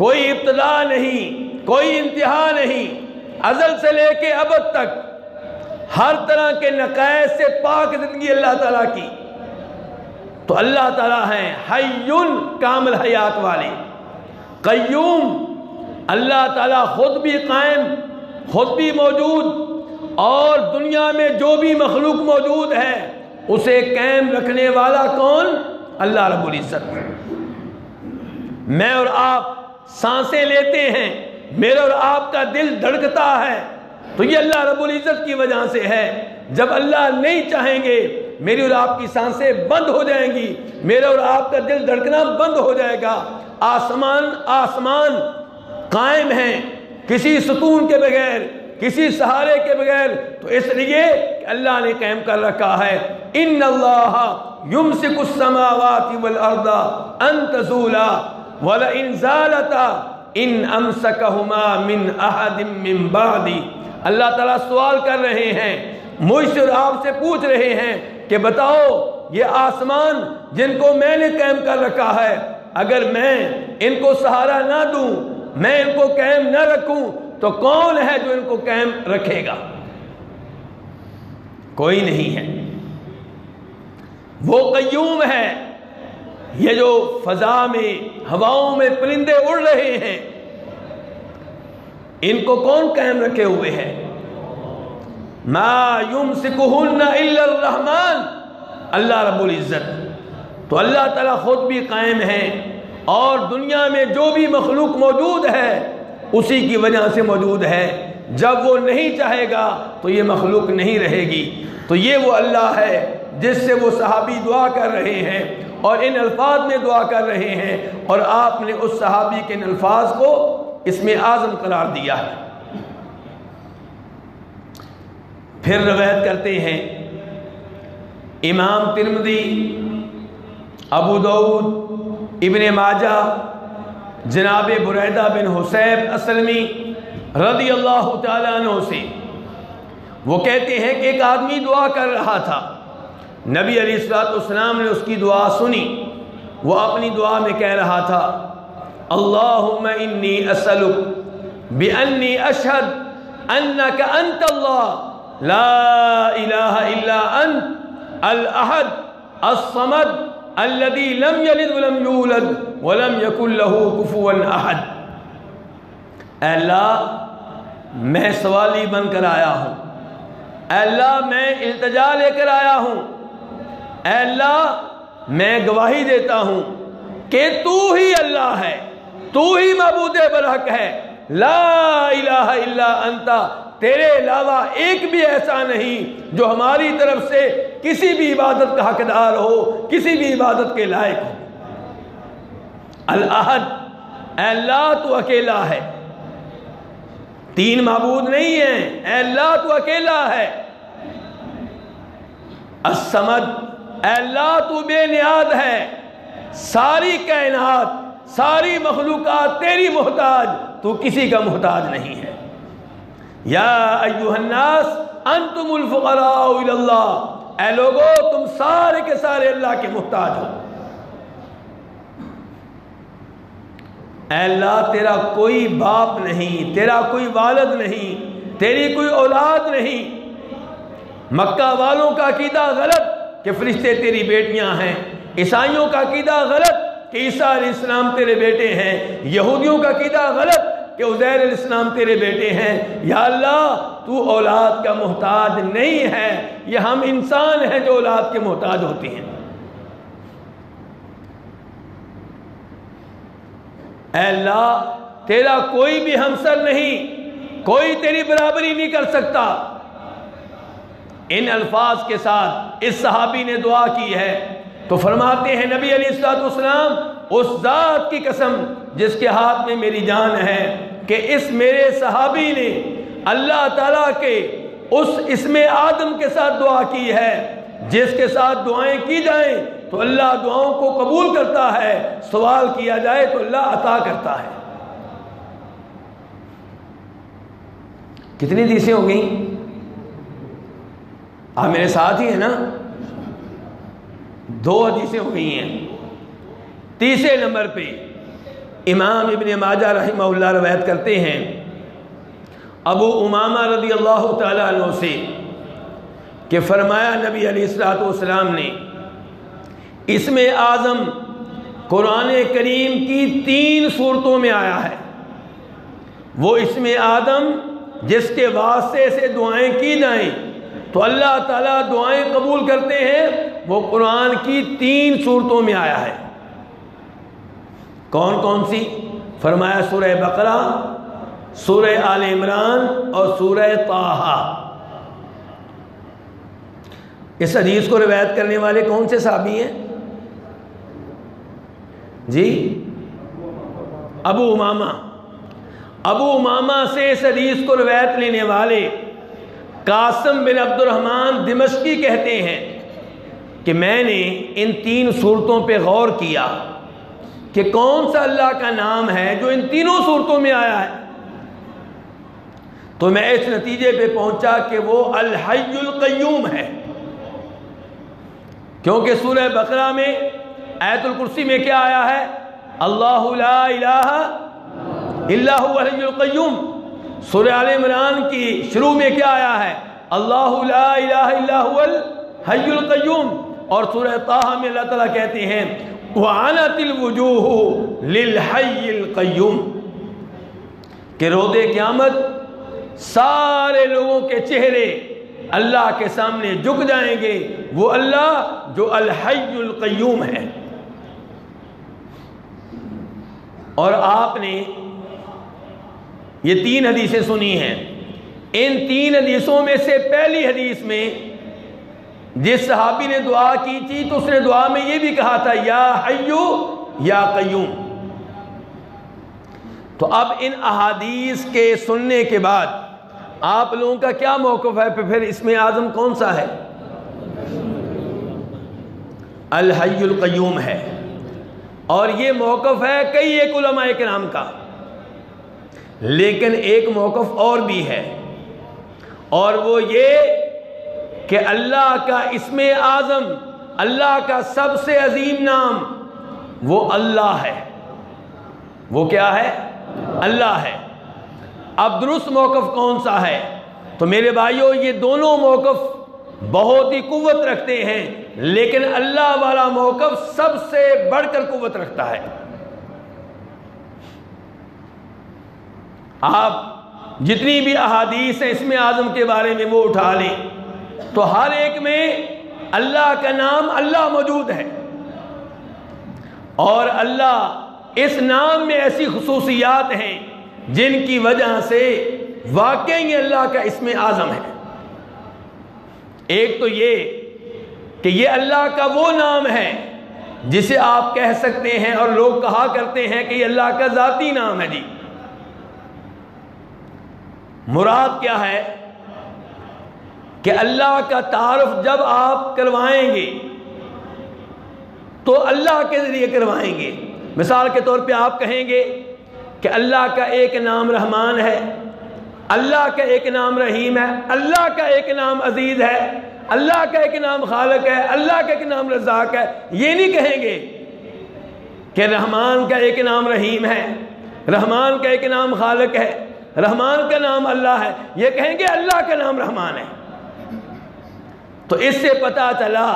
کوئی ابتدا نہیں، کوئی انتہا نہیں، ازل سے لے کے ابد تک ہر طرح کے نقائص سے پاک زندگی اللہ تعالیٰ کی۔ تو اللہ تعالیٰ ہیں حیٌ، کامل حیات والے، قیوم، اللہ تعالیٰ خود بھی قائم، خود بھی موجود، اور دنیا میں جو بھی مخلوق موجود ہے اسے قائم رکھنے والا کون؟ اللہ رب العزت۔ میں اور آپ سانسیں لیتے ہیں، میرا اور آپ کا دل دھڑکتا ہے، تو یہ اللہ رب العزت کی وجہ سے ہے۔ جب اللہ نہیں چاہیں گے میری اور آپ کی سانسیں بند ہو جائیں گی، میرا اور آپ کا دل دھڑکنا بند ہو جائے گا۔ آسمان قائم ہیں کسی ستون کے بغیر، کسی سہارے کے بغیر، تو اس لیے کہ اللہ نے قائم کر رکھا ہے۔ ان اللہ یمسک السماوات والارض ان تزولا ولئن زالتا ان امسکہما من احد من بعدی۔ اللہ تعالیٰ سوال کر رہے ہیں، مجھ سے اور آپ سے پوچھ رہے ہیں کہ بتاؤ یہ آسمان جن کو میں نے قائم کر رکھا ہے، اگر میں ان کو سہارا نہ دوں، میں ان کو قائم نہ رکھوں، تو کون ہے جو ان کو قائم رکھے گا؟ کوئی نہیں ہے۔ وہ قیوم ہے۔ یہ جو فضا میں، ہواؤں میں پرندے اڑ رہے ہیں، ان کو کون قائم رکھے ہوئے ہے؟ ما یمسکہن الا الرحمن، اللہ رب العزت۔ تو اللہ تعالیٰ خود بھی قائم ہے، اور دنیا میں جو بھی مخلوق موجود ہے اسی کی وجہ سے موجود ہے۔ جب وہ نہیں چاہے گا تو یہ مخلوق نہیں رہے گی۔ تو یہ وہ اللہ ہے جس سے وہ صحابی دعا کر رہے ہیں، اور ان الفاظ میں دعا کر رہے ہیں، اور آپ نے اس صحابی کے ان الفاظ کو اسم اعظم قرار دیا ہے۔ پھر روایت کرتے ہیں امام ترمذی، ابو داؤد، ابن ماجہ، جناب بریدہ بن حسیب اسلمی رضی اللہ تعالیٰ عنہ سے، وہ کہتے ہیں کہ ایک آدمی دعا کر رہا تھا، نبی علیہ السلام نے اس کی دعا سنی۔ وہ اپنی دعا میں کہہ رہا تھا، اللہم انی اسألک بانی اشہد انک انت اللہ لا الہ الا انت الاحد الصمد الذی لم یلد ولم یولد ولم یکن لہ کفوا احد۔ اے اللہ میں سوالی بن کر آیا ہوں، اے اللہ میں التجا لے کر آیا ہوں، اے اللہ میں گواہی دیتا ہوں کہ تو ہی اللہ ہے، تو ہی معبود برحق ہے، لا الہ الا انت، تیرے علاوہ ایک بھی ایسا نہیں جو ہماری طرف سے کسی بھی عبادت کا حقدار ہو، کسی بھی عبادت کے لائق ہو۔ الاحد، اے اللہ تو اکیلا ہے، تین معبود نہیں ہیں، اے اللہ تو اکیلا ہے۔ الصمد، اے اللہ تو بے نیاز ہے، ساری کائنات، ساری مخلوقات تیری محتاج، تو کسی کا محتاج نہیں ہے۔ یا ایھا الناس انتم الفقراء الی اللہ، اے لوگو تم سارے کے سارے اللہ کے محتاج ہو۔ اے اللہ تیرا کوئی باپ نہیں، تیرا کوئی والد نہیں، تیری کوئی اولاد نہیں۔ مکہ والوں کا عقیدہ غلط کہ فرشتے تیری بیٹیاں ہیں، عیسائیوں کا عقیدہ غلط کہ عیسیٰ علیہ السلام تیرے بیٹے ہیں، یہودیوں کا عقیدہ غلط کہ عزیر علیہ السلام تیرے بیٹے ہیں۔ یا اللہ تو اولاد کا محتاج نہیں ہے، یہ ہم انسان ہیں جو اولاد کے محتاج ہوتے ہیں۔ اے اللہ تیرا کوئی بھی ہمسر نہیں، کوئی تیری برابری نہیں کر سکتا۔ ان الفاظ کے ساتھ اس صحابی نے دعا کی ہے، تو فرماتے ہیں نبی علیہ السلام اس ذات کی قسم جس کے ہاتھ میں میری جان ہے کہ اس میرے صحابی نے اللہ تعالیٰ کے اس اسم آدم کے ساتھ دعا کی ہے، جس کے ساتھ دعائیں کی جائیں تو اللہ دعاؤں کو قبول کرتا ہے، سوال کیا جائے تو اللہ عطا کرتا ہے۔ کتنی حدیثیں ہو گئیں؟ آپ میرے ساتھ ہی ہیں نا؟ 2 حدیثیں ہو گئی ہیں۔ تیسرے نمبر پہ امام ابن ماجہ رحمہ اللہ روایت کرتے ہیں ابو امامہ رضی اللہ تعالیٰ عنہ سے کہ فرمایا نبی علیہ الصلوۃ والسلام نے اسم اعظم قرآن کریم کی 3 صورتوں میں آیا ہے۔ وہ اسم اعظم جس کے واسطے سے دعائیں کی جائیں تو اللہ تعالیٰ دعائیں قبول کرتے ہیں، وہ قرآن کی 3 صورتوں میں آیا ہے۔ کون کون سی؟ فرمایا سورہ بقرہ، سورہ آل عمران اور سورہ طٰہٰ۔ اس حدیث کو روایت کرنے والے کون سے صحابی ہیں جی؟ ابو امامہ۔ ابو امامہ سے اس حدیث کو روایت لینے والے قاسم بن عبد الرحمن دمشقی کہتے ہیں کہ میں نے ان 3 صورتوں پہ غور کیا کہ کون سا اللہ کا نام ہے جو ان 3 صورتوں میں آیا ہے، تو میں اس نتیجے پہ پہنچا کہ وہ الحی القیوم ہے، کیونکہ سورہ بقرہ میں آیت الکرسی میں کیا آیا ہے؟ اللہ لا الہ الا هو الحی القیوم۔ سورہ آل عمران کی شروع میں کیا آیا ہے؟ اللہ لا الہ الا هو الحی القیوم۔ اور سورہ طٰہٰ میں اللہ تعالیٰ کہتے ہیں وَعَنَتِ الْوُجُوهُ لِلْحَيِّ الْقَيُّومِ کہ روز قیامت سارے لوگوں کے چہرے اللہ کے سامنے جھک جائیں گے، وہ اللہ جو الحی القیوم ہے۔ اور آپ نے یہ 3 حدیثیں سنی ہیں۔ ان 3 حدیثوں میں سے پہلی حدیث میں جس صحابی نے دعا کی تھی تو اس نے دعا میں یہ بھی کہا تھا یا حیو یا قیوم۔ تو اب ان احادیث کے سننے کے بعد آپ لوگوں کا کیا موقف ہے؟ پھر اسم اعظم کون سا ہے؟ الحی القیوم ہے۔ اور یہ موقف ہے کئی ایک علماء کرام کا، لیکن ایک موقف اور بھی ہے، اور وہ یہ کہ اللہ کا اسم اعظم، اللہ کا سب سے عظیم نام وہ اللہ ہے۔ وہ کیا ہے؟ اللہ ہے۔ اب درست موقف کون سا ہے؟ تو میرے بھائیوں یہ دونوں موقف بہت ہی قوت رکھتے ہیں، لیکن اللہ والا موقف سب سے بڑھ کر قوت رکھتا ہے۔ آپ جتنی بھی احادیث ہیں اسم اعظم کے بارے میں وہ اٹھا لیں تو ہر ایک میں اللہ کا نام اللہ موجود ہے، اور اللہ اس نام میں ایسی خصوصیات ہیں جن کی وجہ سے واقعی اللہ کا اسم اعظم ہے۔ ایک تو یہ کہ یہ اللہ کا وہ نام ہے جسے آپ کہہ سکتے ہیں اور لوگ کہا کرتے ہیں کہ یہ اللہ کا ذاتی نام ہے۔ جی مراد کیا ہے کہ اللہ کا تعارف جب آپ کروائیں گے تو اللہ کے ذریعے کروائیں گے۔ مثال کے طور پہ آپ کہیں گے کہ اللہ کا ایک نام رحمان ہے، اللہ کا ایک نام رحیم ہے، اللہ کا ایک نام عزیز ہے، اللہ کا ایک نام خالق ہے، اللہ کا ایک نام رزاق ہے۔ یہ نہیں کہیں گے کہ رحمان کا ایک نام رحیم ہے، رحمان کا ایک نام خالق ہے، رحمان کا نام اللہ ہے، یہ کہیں گے اللہ کا نام رحمان ہے۔ تو اس سے پتہ چلا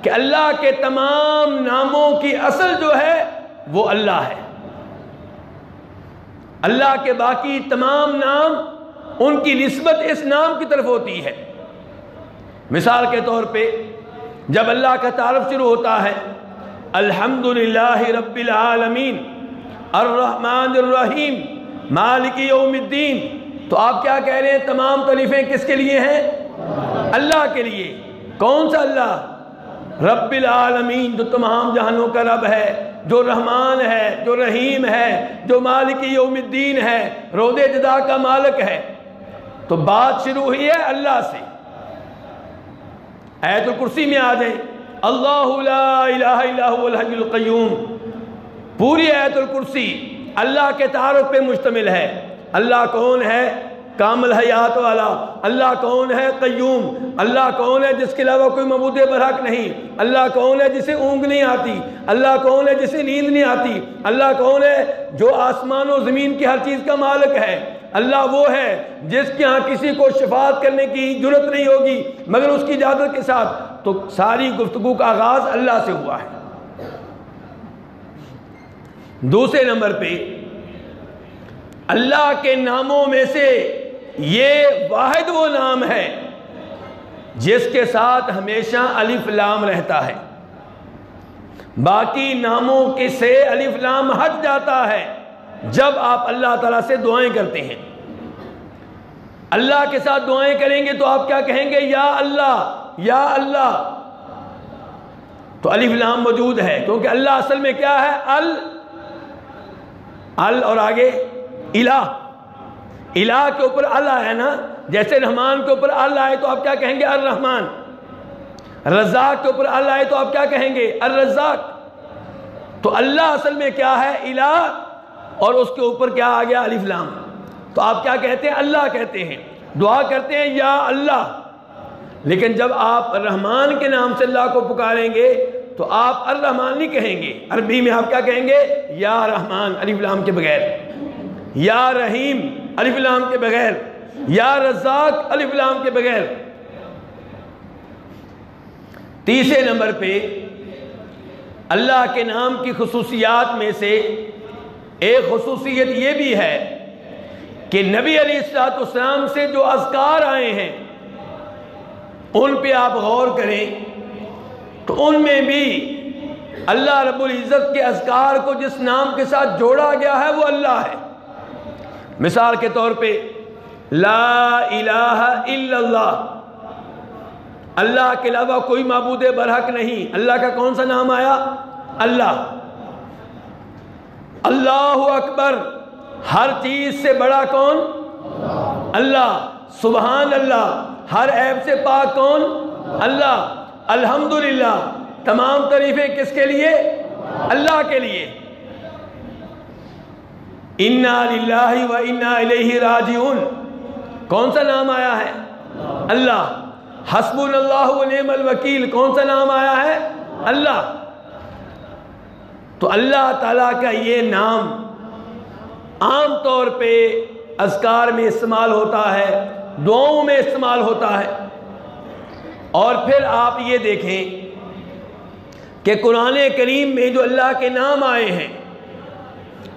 کہ اللہ کے تمام ناموں کی اصل جو ہے وہ اللہ ہے۔ اللہ کے باقی تمام نام ان کی نسبت اس نام کی طرف ہوتی ہے۔ مثال کے طور پہ جب اللہ کا تعارف شروع ہوتا ہے الحمدللہ رب العالمین الرحمن الرحیم مالک یوم الدین، تو آپ کیا کہہ رہے ہیں؟ تمام تعریفیں کس کے لیے ہیں؟ اللہ کے لیے۔ کون سا اللہ؟ رب العالمین، جو تمام جہانوں کا رب ہے، جو رحمان ہے، جو رحیم ہے، جو مالک یوم الدین ہے، روز جزا کا مالک ہے۔ تو بات شروع ہوئی ہے اللہ سے۔ آیت الکرسی میں آ جائیں اللہ لا الہ الا هو الحی القیوم، پوری آیت الکرسی اللہ کے تعارف پہ مشتمل ہے۔ اللہ کون ہے؟ کامل حیات والا. اللہ کون ہے؟ قیوم. اللہ کون ہے جس کے علاوہ کوئی معبود برحق نہیں. اللہ کون ہے جسے اونگ نہیں آتی. اللہ کون ہے جسے نیند نہیں آتی. اللہ کون ہے جو آسمان و زمین کی ہر چیز کا مالک ہے. اللہ وہ ہے جس کے ہاں کسی کو شفاعت کرنے کی جرت نہیں ہوگی مگر اس کی اجازت کے ساتھ. تو ساری گفتگو کا آغاز اللہ سے ہوا ہے. دوسرے نمبر پہ اللہ کے ناموں میں سے یہ واحد وہ نام ہے جس کے ساتھ ہمیشہ الف لام رہتا ہے. باقی ناموں کے سے الف لام ہٹ جاتا ہے جب آپ اللہ تعالیٰ سے دعائیں کرتے ہیں. اللہ کے ساتھ دعائیں کریں گے تو آپ کیا کہیں گے؟ یا اللہ یا اللہ. تو الف لام موجود ہے کیونکہ اللہ اصل میں کیا ہے؟ ال اور آگے الہ. الہ کے اوپر اللہ ہے نا. جیسے رحمان کے اوپر اللہ ہے تو آپ کیا کہیں گے؟ الرحمن. رزاق کے اوپر اللہ ہے تو آپ کیا کہیں گے؟ الرزاق. تو اللہ اصل میں کیا ہے؟ الہ. اور اس کے اوپر کیا آ گیا؟ الف لام. تو آپ کیا کہتے ہیں؟ اللہ کہتے ہیں. دعا کرتے ہیں یا اللہ. لیکن جب آپ الرحمن کے نام سے اللہ کو پکاریں گے تو آپ الرحمن نہیں کہیں گے. عربی میں آپ کیا کہیں گے؟ یا رحمان الف لام کے بغیر. یا رحیم الف لام کے بغیر. یا رزاق الف لام کے بغیر. تیسرے نمبر پہ اللہ کے نام کی خصوصیات میں سے ایک خصوصیت یہ بھی ہے کہ نبی علیہ الصلوۃ والسلام سے جو اذکار آئے ہیں ان پہ آپ غور کریں تو ان میں بھی اللہ رب العزت کے اذکار کو جس نام کے ساتھ جوڑا گیا ہے وہ اللہ ہے. مثال کے طور پہ لا الہ الا اللہ. اللہ کے علاوہ کوئی معبود برحق نہیں. اللہ کا کون سا نام آیا؟ اللہ. اللہ اکبر. ہر چیز سے بڑا کون؟ اللہ. سبحان اللہ. ہر عیب سے پاک کون؟ اللہ. الحمدللہ. تمام تعریفیں کس کے لیے؟ اللہ کے لیے. انا للہ و انا الیہ راجعون. کون سا نام آیا ہے؟ اللہ. حسبنا اللہ و نعم الوکیل. کون سا نام آیا ہے؟ اللہ. تو اللہ تعالیٰ کا یہ نام عام طور پہ اذکار میں استعمال ہوتا ہے, دعاؤں میں استعمال ہوتا ہے. اور پھر آپ یہ دیکھیں کہ قرآن کریم میں جو اللہ کے نام آئے ہیں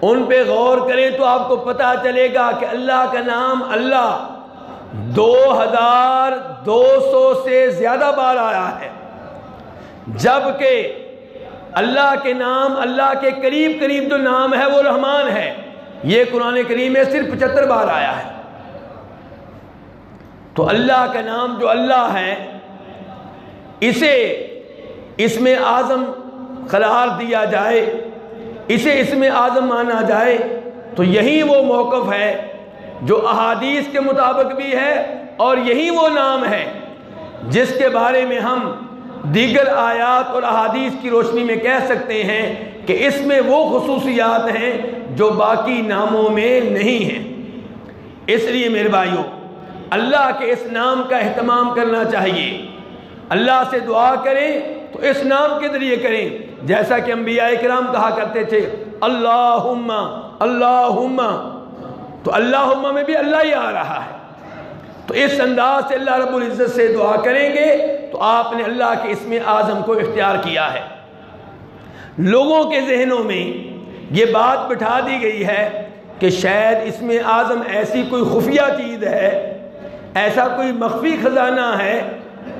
ان پہ غور کریں تو آپ کو پتہ چلے گا کہ اللہ کا نام اللہ 2200 سے زیادہ بار آیا ہے, جبکہ اللہ کے نام, اللہ کے قریب قریب جو نام ہے وہ رحمان ہے, یہ قرآن کریم میں صرف 75 بار آیا ہے. تو اللہ کا نام جو اللہ ہے اسے اسم اعظم قرار دیا جائے, اسے اسم اعظم مانا جائے تو یہی وہ موقف ہے جو احادیث کے مطابق بھی ہے, اور یہی وہ نام ہے جس کے بارے میں ہم دیگر آیات اور احادیث کی روشنی میں کہہ سکتے ہیں کہ اس میں وہ خصوصیات ہیں جو باقی ناموں میں نہیں ہیں. اس لیے میرے بھائیوں اللہ کے اس نام کا اہتمام کرنا چاہیے. اللہ سے دعا کریں تو اس نام کے ذریعے کریں, جیسا کہ انبیاء کرام کہا کرتے تھے اللہم اللہم, تو اللہم میں بھی اللہ ہی آ رہا ہے. تو اس انداز سے اللہ رب العزت سے دعا کریں گے تو آپ نے اللہ کے اسم اعظم کو اختیار کیا ہے. لوگوں کے ذہنوں میں یہ بات بٹھا دی گئی ہے کہ شاید اسم اعظم ایسی کوئی خفیہ چیز ہے, ایسا کوئی مخفی خزانہ ہے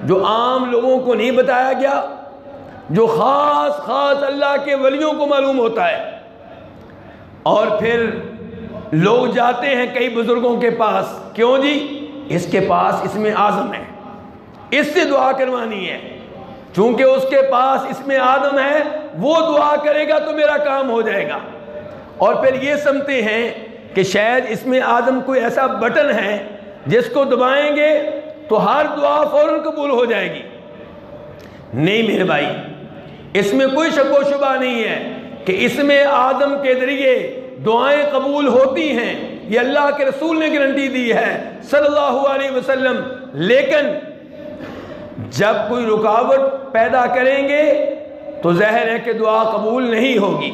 جو عام لوگوں کو نہیں بتایا گیا, جو خاص خاص اللہ کے ولیوں کو معلوم ہوتا ہے. اور پھر لوگ جاتے ہیں کئی بزرگوں کے پاس, کیوں جی؟ اس کے پاس اسم اعظم ہے, اس سے دعا کروانی ہے, چونکہ اس کے پاس اسم اعظم ہے, وہ دعا کرے گا تو میرا کام ہو جائے گا. اور پھر یہ سمجھتے ہیں کہ شاید اسم اعظم کوئی ایسا بٹن ہے جس کو دبائیں گے تو ہر دعا فوراً قبول ہو جائے گی. نہیں میرے بھائی, اس میں کوئی شک و شبہ نہیں ہے کہ اسم اعظم کے ذریعے دعائیں قبول ہوتی ہیں, یہ اللہ کے رسول نے گارنٹی دی ہے صلی اللہ علیہ وسلم۔ لیکن جب کوئی رکاوٹ پیدا کریں گے تو ظاہر ہے کہ دعا قبول نہیں ہوگی۔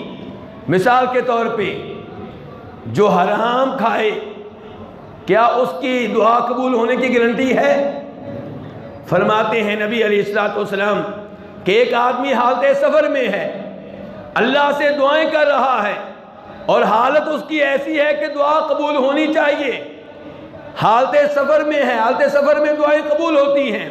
مثال کے طور پہ جو حرام کھائے، کیا اس کی دعا قبول ہونے کی گارنٹی ہے؟ فرماتے ہیں نبی علیہ الصلوۃ والسلام کہ ایک آدمی حالت سفر میں ہے، اللہ سے دعائیں کر رہا ہے اور حالت اس کی ایسی ہے کہ دعا قبول ہونی چاہیے، حالت سفر میں ہے، حالت سفر میں دعائیں قبول ہوتی ہیں،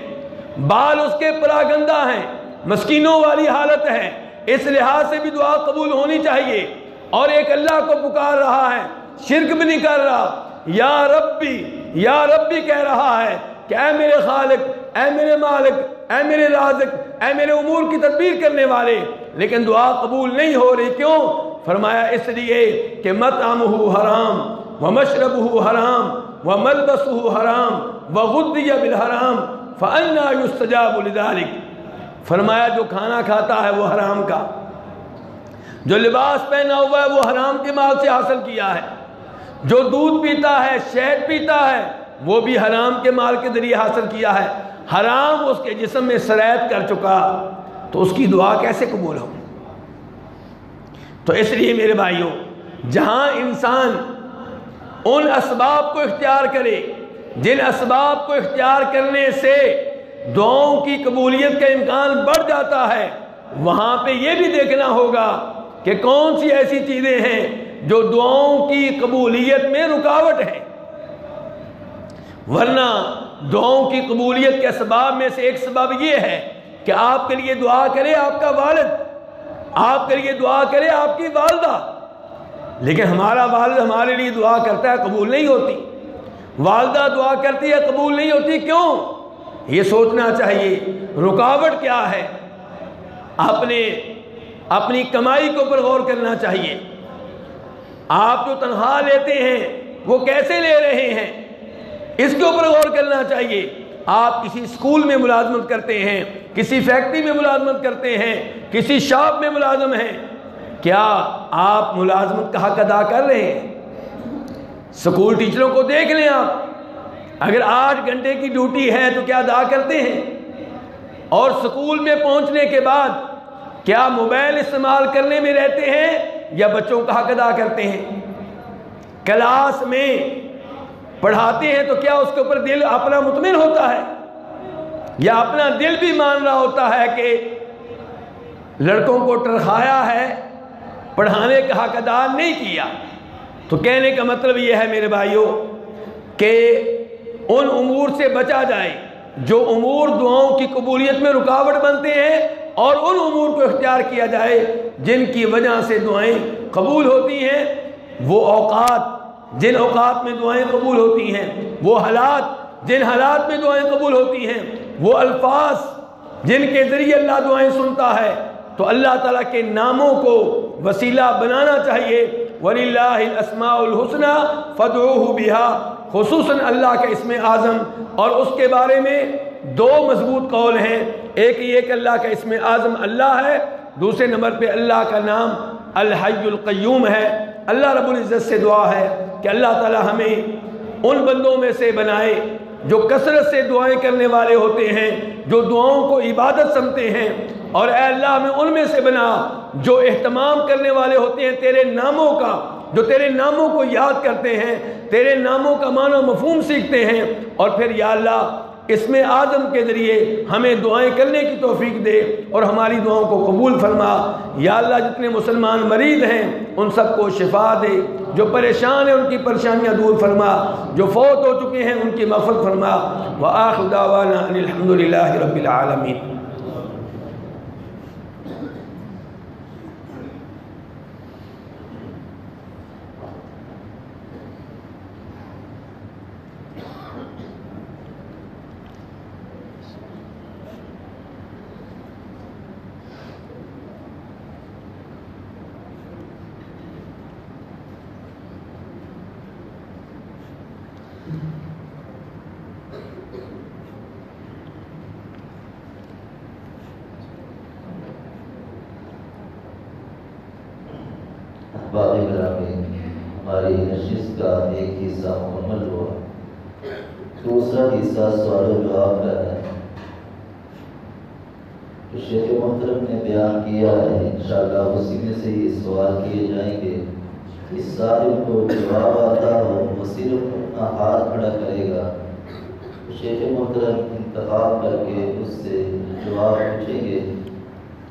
بال اس کے پراگندہ ہیں، مسکینوں والی حالت ہے، اس لحاظ سے بھی دعا قبول ہونی چاہیے، اور ایک اللہ کو پکار رہا ہے، شرک بھی نہیں کر رہا، یا ربی کہہ رہا ہے کہ اے میرے خالق، اے میرے مالک، اے میرے رازق، اے میرے امور کی تدبیر کرنے والے، لیکن دعا قبول نہیں ہو رہی۔ کیوں؟ فرمایا اس لیے کہ مطعمہ حرام ومشربہ حرام وملبسہ حرام وغذی بالحرام فأنی یستجاب لذلک۔ فرمایا جو کھانا کھاتا ہے وہ حرام کا، جو لباس پہنا ہوا ہے وہ حرام کے مال سے حاصل کیا ہے، جو دودھ پیتا ہے، شہد پیتا ہے، وہ بھی حرام کے مال کے ذریعے حاصل کیا ہے، حرام اس کے جسم میں سرایت کر چکا، تو اس کی دعا کیسے قبول ہو؟ تو اس لیے میرے بھائیوں، جہاں انسان ان اسباب کو اختیار کرے جن اسباب کو اختیار کرنے سے دعاؤں کی قبولیت کا امکان بڑھ جاتا ہے، وہاں پہ یہ بھی دیکھنا ہوگا کہ کون سی ایسی چیزیں ہیں جو دعاؤں کی قبولیت میں رکاوٹ ہے۔ ورنہ دعاؤں کی قبولیت کے اسباب میں سے ایک سبب یہ ہے کہ آپ کے لیے دعا کرے آپ کا والد، آپ کے لیے دعا کرے آپ کی والدہ، لیکن ہمارا والد ہمارے لیے دعا کرتا ہے، قبول نہیں ہوتی، والدہ دعا کرتی ہے، قبول نہیں ہوتی۔ کیوں؟ یہ سوچنا چاہیے رکاوٹ کیا ہے، اپنی کمائی کے اوپر غور کرنا چاہیے۔ آپ جو تنخواہ لیتے ہیں وہ کیسے لے رہے ہیں، اس کے اوپر غور کرنا چاہیے۔ آپ کسی اسکول میں ملازمت کرتے ہیں، کسی فیکٹری میں ملازمت کرتے ہیں، کسی شاپ میں ملازم ہیں، کیا آپ ملازمت کا حق ادا کر رہے ہیں؟ اسکول ٹیچروں کو دیکھ لیں آپ، اگر 8 گھنٹے کی ڈیوٹی ہے تو کیا ادا کرتے ہیں؟ اور اسکول میں پہنچنے کے بعد کیا موبائل استعمال کرنے میں رہتے ہیں یا بچوں کا حق ادا کرتے ہیں؟ کلاس میں پڑھاتے ہیں تو کیا اس کے اوپر دل اپنا مطمئن ہوتا ہے، یا اپنا دل بھی مان رہا ہوتا ہے کہ لڑکوں کو ٹرخایا ہے، پڑھانے کا حق ادا نہیں کیا؟ تو کہنے کا مطلب یہ ہے میرے بھائیوں کہ ان امور سے بچا جائے جو امور دعاؤں کی قبولیت میں رکاوٹ بنتے ہیں، اور ان امور کو اختیار کیا جائے جن کی وجہ سے دعائیں قبول ہوتی ہیں۔ وہ اوقات جن اوقات میں دعائیں قبول ہوتی ہیں، وہ حالات جن حالات میں دعائیں قبول ہوتی ہیں، وہ الفاظ جن کے ذریعے اللہ دعائیں سنتا ہے، تو اللہ تعالیٰ کے ناموں کو وسیلہ بنانا چاہیے۔ وَلِلَّهِ الْأَسْمَاءُ الْحُسْنَى فَادْعُوهُ بِهَا، خصوصاً اللہ کا اسم اعظم، اور اس کے بارے میں 2 مضبوط قول ہیں۔ ایک یہ کہ اللہ کا اسم اعظم اللہ ہے، دوسرے نمبر پہ اللہ کا نام الحی القیوم ہے۔ اللہ رب العزت سے دعا ہے کہ اللہ تعالیٰ ہمیں ان بندوں میں سے بنائے جو کثرت سے دعائیں کرنے والے ہوتے ہیں، جو دعاؤں کو عبادت سمجھتے ہیں، اور اے اللہ ہمیں ان میں سے بنا جو اہتمام کرنے والے ہوتے ہیں تیرے ناموں کا، جو تیرے ناموں کو یاد کرتے ہیں، تیرے ناموں کا معنی و مفہوم سیکھتے ہیں، اور پھر یا اللہ اسم اعظم کے ذریعے ہمیں دعائیں کرنے کی توفیق دے اور ہماری دعاؤں کو قبول فرما۔ یا اللہ جتنے مسلمان مریض ہیں ان سب کو شفا دے، جو پریشان ہیں ان کی پریشانیاں دور فرما، جو فوت ہو چکے ہیں ان کی مغفرت فرما۔ وآخر دعوانا ان الحمدللہ رب العالمین۔ باقی ہمارے ہماری نشست کا ایک حصہ مکمل ہوا، دوسرا حصہ سوال و جواب کا ہے جو شیخ محترم نے بیان کیا ہے۔ انشاءاللہ اسی میں سے یہ سوال کیے جائیں گے۔ اس سائل کو جواب آتا ہو وہ صرف اپنا ہاتھ کھڑا کرے گا، شیخ محترم انتخاب کر کے اس سے جواب پوچھیں گے،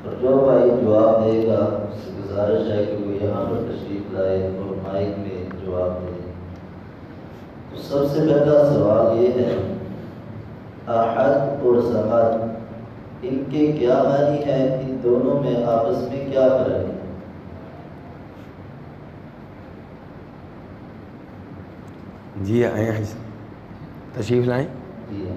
اور جو بھائی جواب دے گا اس سے گزارش ہے کہ وہ یہاں پر تشریف لائے اور مائک میں جواب دے۔ تو سب سے پہلا سوال یہ ہے، احد اور صمد ان کے کیا معنی ہے؟ ان دونوں میں آپس میں کیا فرق ہے؟ جی آئیں تشریف لائیں۔ جی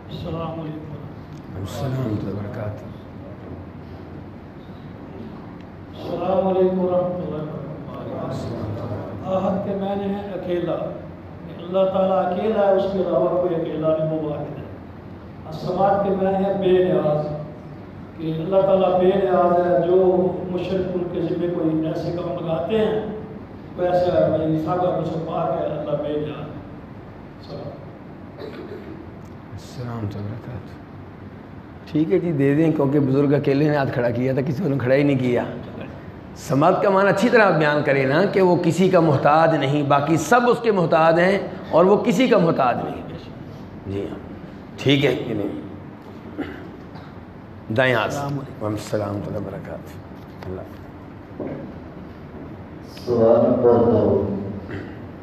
السلام علیکم۔ السلام ورحمۃ اللہ وبرکاتہ۔ السلام علیکم ورحمۃ اللہ وبرکاتہ۔ احد کے معنی ہے اکیلا، اللہ تعالیٰ اکیلا ہے، اس کے علاوہ کوئی اکیلا نہیں، وہ واحد ہے۔ الصمد کے معنی ہے بے نیاز، کہ اللہ تعالیٰ بے نیاز ہے، جو مشرک ان کے ذمہ کوئی ایسے کام لگاتے ہیں ویسا میری ساگا مجھ سے پاک ہے، اللہ بے نیاز ہے۔ السلام علیکم وبرکاتہ۔ ٹھیک ہے جی دے دیں، کیونکہ بزرگ اکیلے نے ہاتھ کھڑا کیا تھا، کسی نے کھڑا ہی نہیں کیا۔ سمد کا معنی اچھی طرح بیان کرے نا کہ وہ کسی کا محتاج نہیں، باقی سب اس کے محتاج ہیں اور وہ کسی کا محتاج نہیں۔ جی ہاں ٹھیک ہے کہ نہیں؟ دائیں ہاتھ۔ السلام علیکم وبرکاتہ۔ اللہ سوال نمبر 2،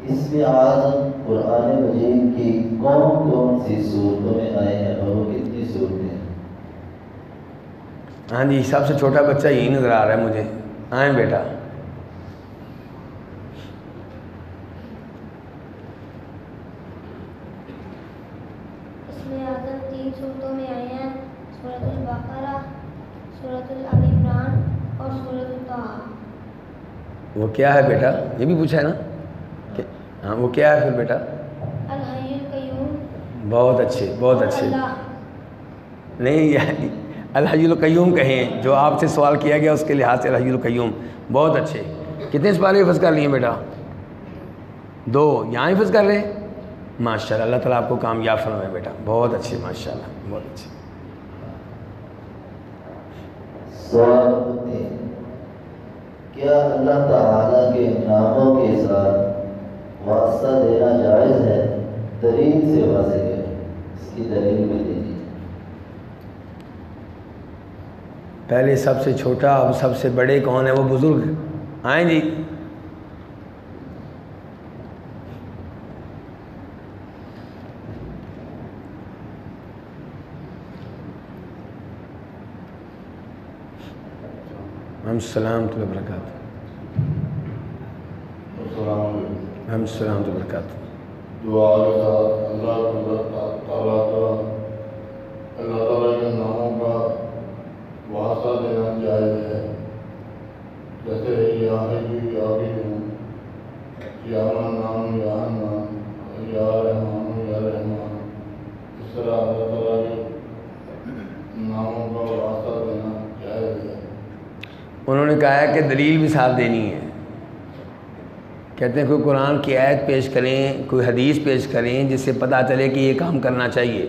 اسم اعظم قرآن مجید کی کون کون سی صورتوں میں آئے ہیں اور وہ کتنی صورتیں ہیں؟ ہاں جی سب سے چھوٹا بچہ یہی نظر آ رہا ہے مجھے، آئیں بیٹا۔ اسم اعظم 3 صورتوں میں آئے ہیں، سورۃ البقرہ، سورۃ آل عمران اور سورۃ طٰہٰ۔ وہ کیا ہے بیٹا؟ یہ بھی پوچھا ہے نا؟ ہاں وہ کیا ہے پھر بیٹا؟ الحی القیوم۔ بہت اچھے بہت اچھے۔ اللہ۔ نہیں یہ الحی القیوم کہیں، جو آپ سے سوال کیا گیا اس کے لحاظ سے الحی القیوم، بہت اچھے۔ کتنے سپارے حفظ کر لیے بیٹا؟ 2 یہاں حفظ کر رہے ہیں؟ ماشاء اللہ، اللہ تعالیٰ آپ کو کامیاب فرمائے بیٹا، بہت اچھے ماشاء اللہ بہت اچھے۔ سوال نمبر 3، کیا اللہ تعالیٰ کے ناموں کے ساتھ واسطہ دینا جائز ہے؟ دلیل سے واضح ہے، اس کی دلیل بھی دیجیے۔ پہلے سب سے چھوٹا اب سب سے بڑے کون ہیں؟ وہ بزرگ آئیں جی۔ السلام علیکم وبرکاتہ۔ السلام علیکم۔ السلام علیکم وبرکاتہ۔ دعا کے ساتھ اللہ تعالیٰ کے ناموں کا واسطہ دینا جائز ہے، جیسے یا حی یا قیوم، یا منان یا حنان، یا رحمان یا رحمان، اس طرح اللہ تعالیٰ کے ناموں کا واسطہ دینا جائز ہے۔ انہوں نے کہا ہے کہ دلیل بھی ساتھ دینی ہے، کہتے ہیں کوئی قرآن کی آیت پیش کریں، کوئی حدیث پیش کریں جس سے پتہ چلے کہ یہ کام کرنا چاہیے۔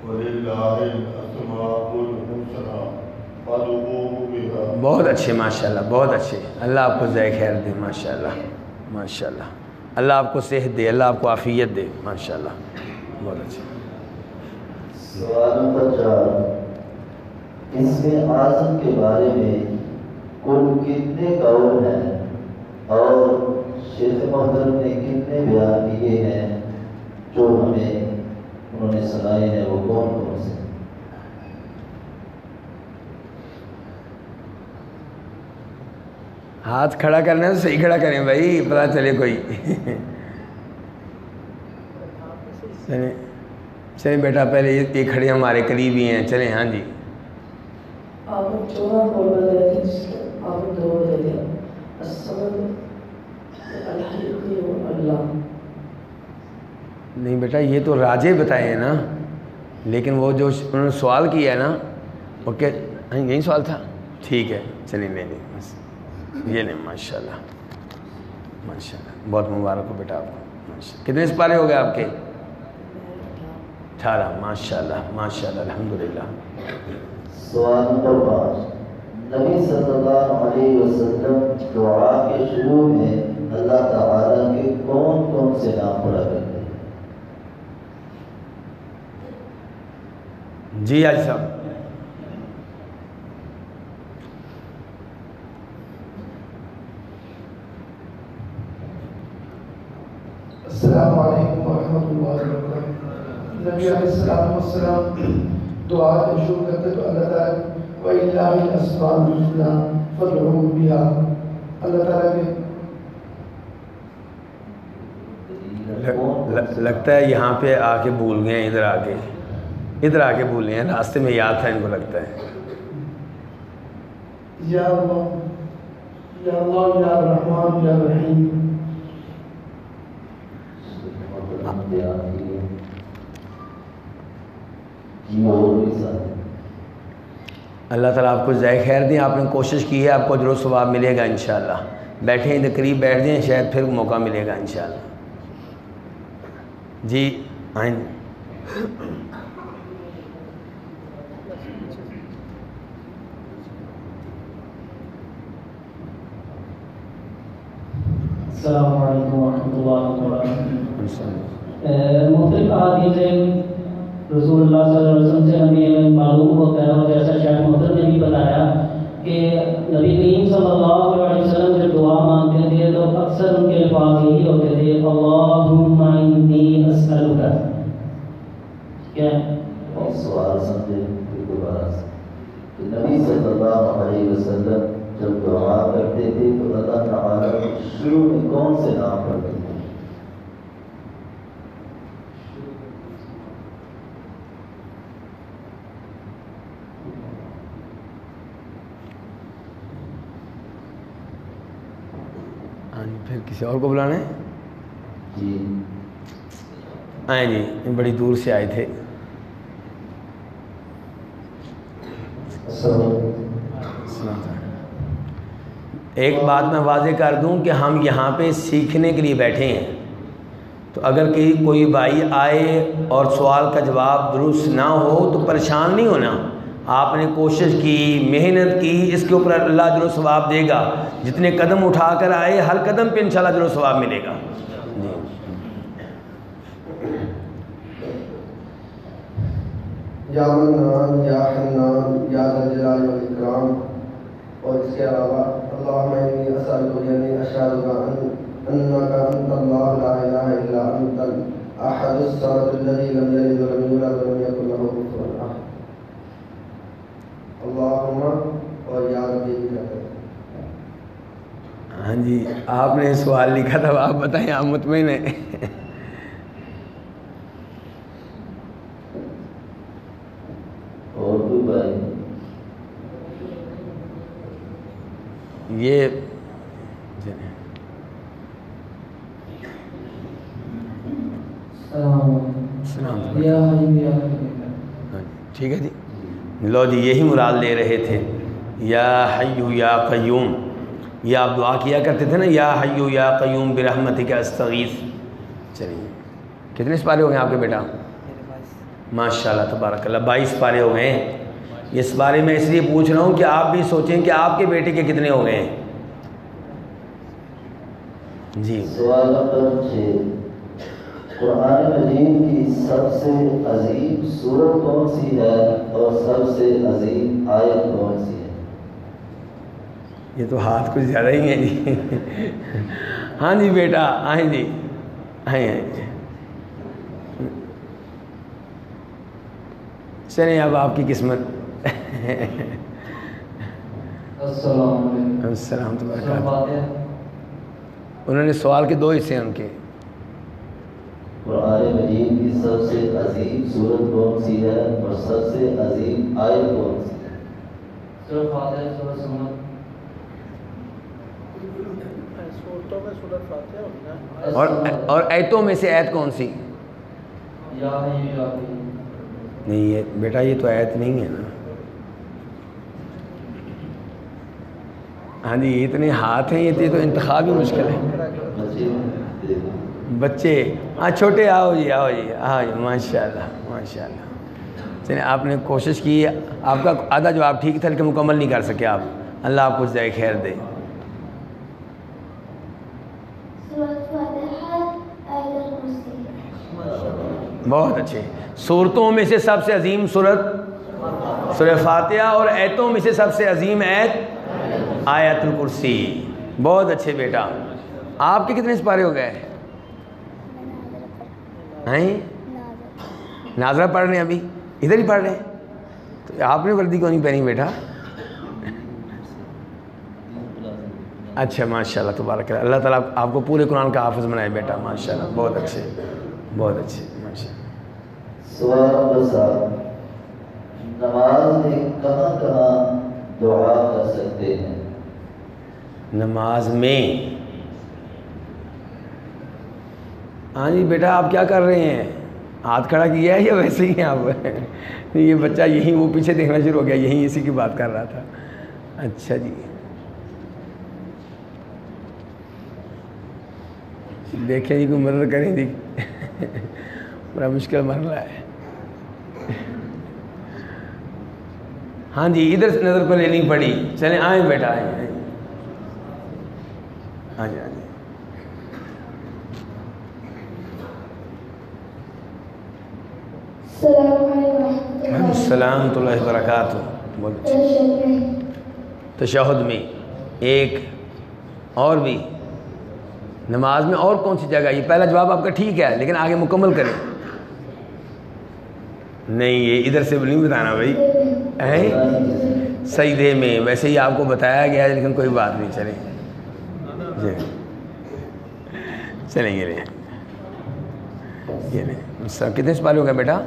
وَلِلَّهِ الْأَسْمَاءُ الْحُسْنَىٰ فَادْعُوهُ بِهَا۔ بہت اچھے ماشاءاللہ بہت اچھے، اللہ آپ کو ذائقہ خیر دے ماشاءاللہ ماشاءاللہ، اللہ آپ کو صحت دے، اللہ آپ کو عافیت دے ماشاءاللہ، بہت اچھے۔ سوال نمبر 4، اسم اعظم کے بارے میں کل کتنے قول ہیں اور شیخ محترم نے کتنے بیان کیے ہیں جو ہمیں انہوں نے سنائے ہیں، وہ کون کون سے؟ ہاتھ کھڑا کرنا ہے تو صحیح کھڑا کریں بھائی، پتہ چلے کوئی۔ چلیں بیٹا، پہلے یہ کھڑے ہمارے قریب ہی ہیں، چلیں۔ ہاں جی آپ چودہ کال بتائے تھے، جس کے آپ نے دو بتائے تھے، الصمد الحقیقی و اللہ۔ نہیں بیٹا، یہ تو راجے بتائے ہیں نا، لیکن وہ جو انہوں نے سوال کیا ہے نا، وہ کہ یہی سوال تھا، ٹھیک ہے چلیں لے لیں بس یہ لیں۔ ماشاء اللہ ماشاء اللہ، بہت مبارک ہو بیٹا آپ کو، ماشاء اللہ۔ کتنے سپارے ہو گئے آپ کے؟ 18۔ ماشاء اللہ ماشاء اللہ، الحمدللہ۔ سوال نمبر 5، نبی صلی اللہ علیہ وسلم دعا کے شروع میں اللہ تعالیٰ کے کون کون سے نام پڑھا کرتے ہیں؟ جی آج صاحب۔ السلام علیکم ورحمۃ اللہ وبرکاتہ۔ نبی علیہ السلام والسلام دعا جب شروع کرتے تو اللہ تعالیٰ وَإِلَّهِ الْأَسْمَاءُ الْحُسْنَىٰ فَادْعُوهُ بِهَا، اللہ تعالیٰ کے لگتا ہے یہاں پہ آ کے بھول گئے ہیں، ادھر آ کے بھول گئے ہیں، راستے میں یاد تھا ان کو لگتا ہے۔ یا اللہ یا اللہ یا رحمان یا رحیم۔ اللہ تعالیٰ آپ کو جزائے خیر دیں، آپ نے کوشش کی ہے، آپ کو اجر و ثواب ملے گا انشاءاللہ۔ بیٹھیں ادھر قریب بیٹھ جائیں، شاید پھر موقع ملے گا انشاءاللہ۔ جی آئیں۔ السلام علیکم ورحمۃ اللہ وبرکاتہ۔ مختلف احادیث رسول اللہ صلی اللہ علیہ وسلم سے ہمیں معلوم ہوتا ہے، اور جیسا شیخ محترم نے بھی بتایا کہ نبی کریم صلی اللہ علیہ وسلم جب دعا مانگتے تھے تو اکثر ان کے الفاظ یہی ہوتے تھے، اللہم انی اسألک۔ کیا سوال سمجھے دوبارہ سے کہ نبی صلی اللہ علیہ وسلم جب دعا کرتے تھے تو اللہ تعالیٰ شروع میں کون سے نام پڑھتے تھے؟ پھر کسی اور کو بلانا ہے؟ جی آئیں جی، بڑی دور سے آئے تھے۔ ایک بات میں واضح کر دوں کہ ہم یہاں پہ سیکھنے کے لیے بیٹھے ہیں، تو اگر کوئی بھائی آئے اور سوال کا جواب درست نہ ہو تو پریشان نہیں ہونا۔ آپ نے کوشش کی، محنت کی، اس کے اوپر اللہ اجر و ثواب دے گا۔ جتنے قدم اٹھا کر آئے، ہر قدم پہ انشاءاللہ اجر و ثواب ملے گا۔ یا منان یا حنان یا ذا الجلال والاکرام، اور اس کے علاوہ اللہم انی اسألک یعنی اشہد انک انت اللہ لا الہ الا انت الاحد الصمد الذی لم یلد ولم یولد ولم یکن لہ کفوا احد۔ اللہم اور یا ربی کہتے ہیں۔ ہاں جی، آپ نے سوال لکھا تھا، آپ بتائیں، آپ مطمئن ہیں؟ اور کوئی بھائی؟ یہ ٹھیک ہے جی، لو جی، یہی مراد لے رہے تھے، یا حی یا قیوم۔ یہ آپ دعا کیا کرتے تھے نا، یا حی یا قیوم برحمتک استغیث۔ چلیے، کتنے سپارے ہو گئے آپ کے بیٹا؟ ماشاءاللہ تبارک اللہ، 22 سپارے ہو گئے ہیں۔ اس بارے میں اس لیے پوچھ رہا ہوں کہ آپ بھی سوچیں کہ آپ کے بیٹے کے کتنے ہو گئے ہیں۔ جی سوال نمبر 6، قرآن مجید کی سب سے عظیم سورت کون سی ہے اور سب سے عظیم آیت کون سی ہے؟ یہ تو ہاتھ کچھ زیادہ ہی ہیں جی۔ ہاں جی بیٹا، آئیں جی، آئیں جی۔ چلیں اب آپ کی قسمت۔ السلام علیکم. السلام وبرکاتہ. انہوں نے سوال کے 2 حصے ہیں ان کے. قرآن مجید کی سب سے عظیم سورت کون سی ہے اور سب سے عظیم آیت کون سی ہے؟ سورۃ فاتحہ, سورۃ سمد. اور ایتوں میں سے ایت کون سی؟ یا حی یا قیوم. نہیں یہ بیٹا یہ تو ایت نہیں ہے نا. ہاں جی اتنے ہاتھ ہیں یہ تو انتخاب ہی مشکل ہے. بچے ہاں چھوٹے آؤ جی آؤ جی ہاں جی ماشاء اللہ ماشاء اللہ. چلیں آپ نے کوشش کی, آپ کا آدھا جواب ٹھیک تھا لیکن مکمل نہیں کر سکے آپ. اللہ آپ کو جزائے خیر دے. بہت اچھے. صورتوں میں سے سب سے عظیم صورت سورہ فاتحہ اور ایتوں میں سے سب سے عظیم ایت آیت الکرسی. بہت اچھے بیٹا. آپ کے کتنے سپارے ہو گئے ہیں؟ ناظرہ پڑھ رہے ہیں ابھی ادھر ہی پڑھ رہے ہیں. تو آپ نے وردی کیوں نہیں پہنی بیٹا؟ اچھا ماشاء اللہ تبارک اللہ. اللہ تعالیٰ آپ کو پورے قرآن کا حافظ بنائے بیٹا. ماشاء اللہ بہت اچھے بہت اچھے ماشاء اللہ. سوال نمبر 7, نماز میں کہاں کہاں دعا کر سکتے ہیں؟ نماز میں ہاں جی بیٹا آپ کیا کر رہے ہیں؟ ہاتھ کھڑا کیا ہے یا ویسے ہی آپ؟ یہ بچہ یہیں وہ پیچھے دیکھنا شروع ہو گیا, یہیں اسی کی بات کر رہا تھا. اچھا جی دیکھیں جی کوئی مدد کریں جی. بڑا مشکل مرحلہ ہے. ہاں جی ادھر سے نظر کو لینی پڑی. چلیں آئیں بیٹا آئیں ہاں جی ہاں جی. السلام ورحمۃ اللہ وبرکاتہ. تشہد میں ایک اور بھی نماز میں اور کون سی جگہ؟ یہ پہلا جواب آپ کا ٹھیک ہے لیکن آگے مکمل کریں. نہیں یہ ادھر سے نہیں بتانا بھائی. سجدے میں ویسے ہی آپ کو بتایا گیا ہے لیکن کوئی بات نہیں. چلیں جی چلیں یہ لیں. کتنے سوال ہو گئے بیٹا؟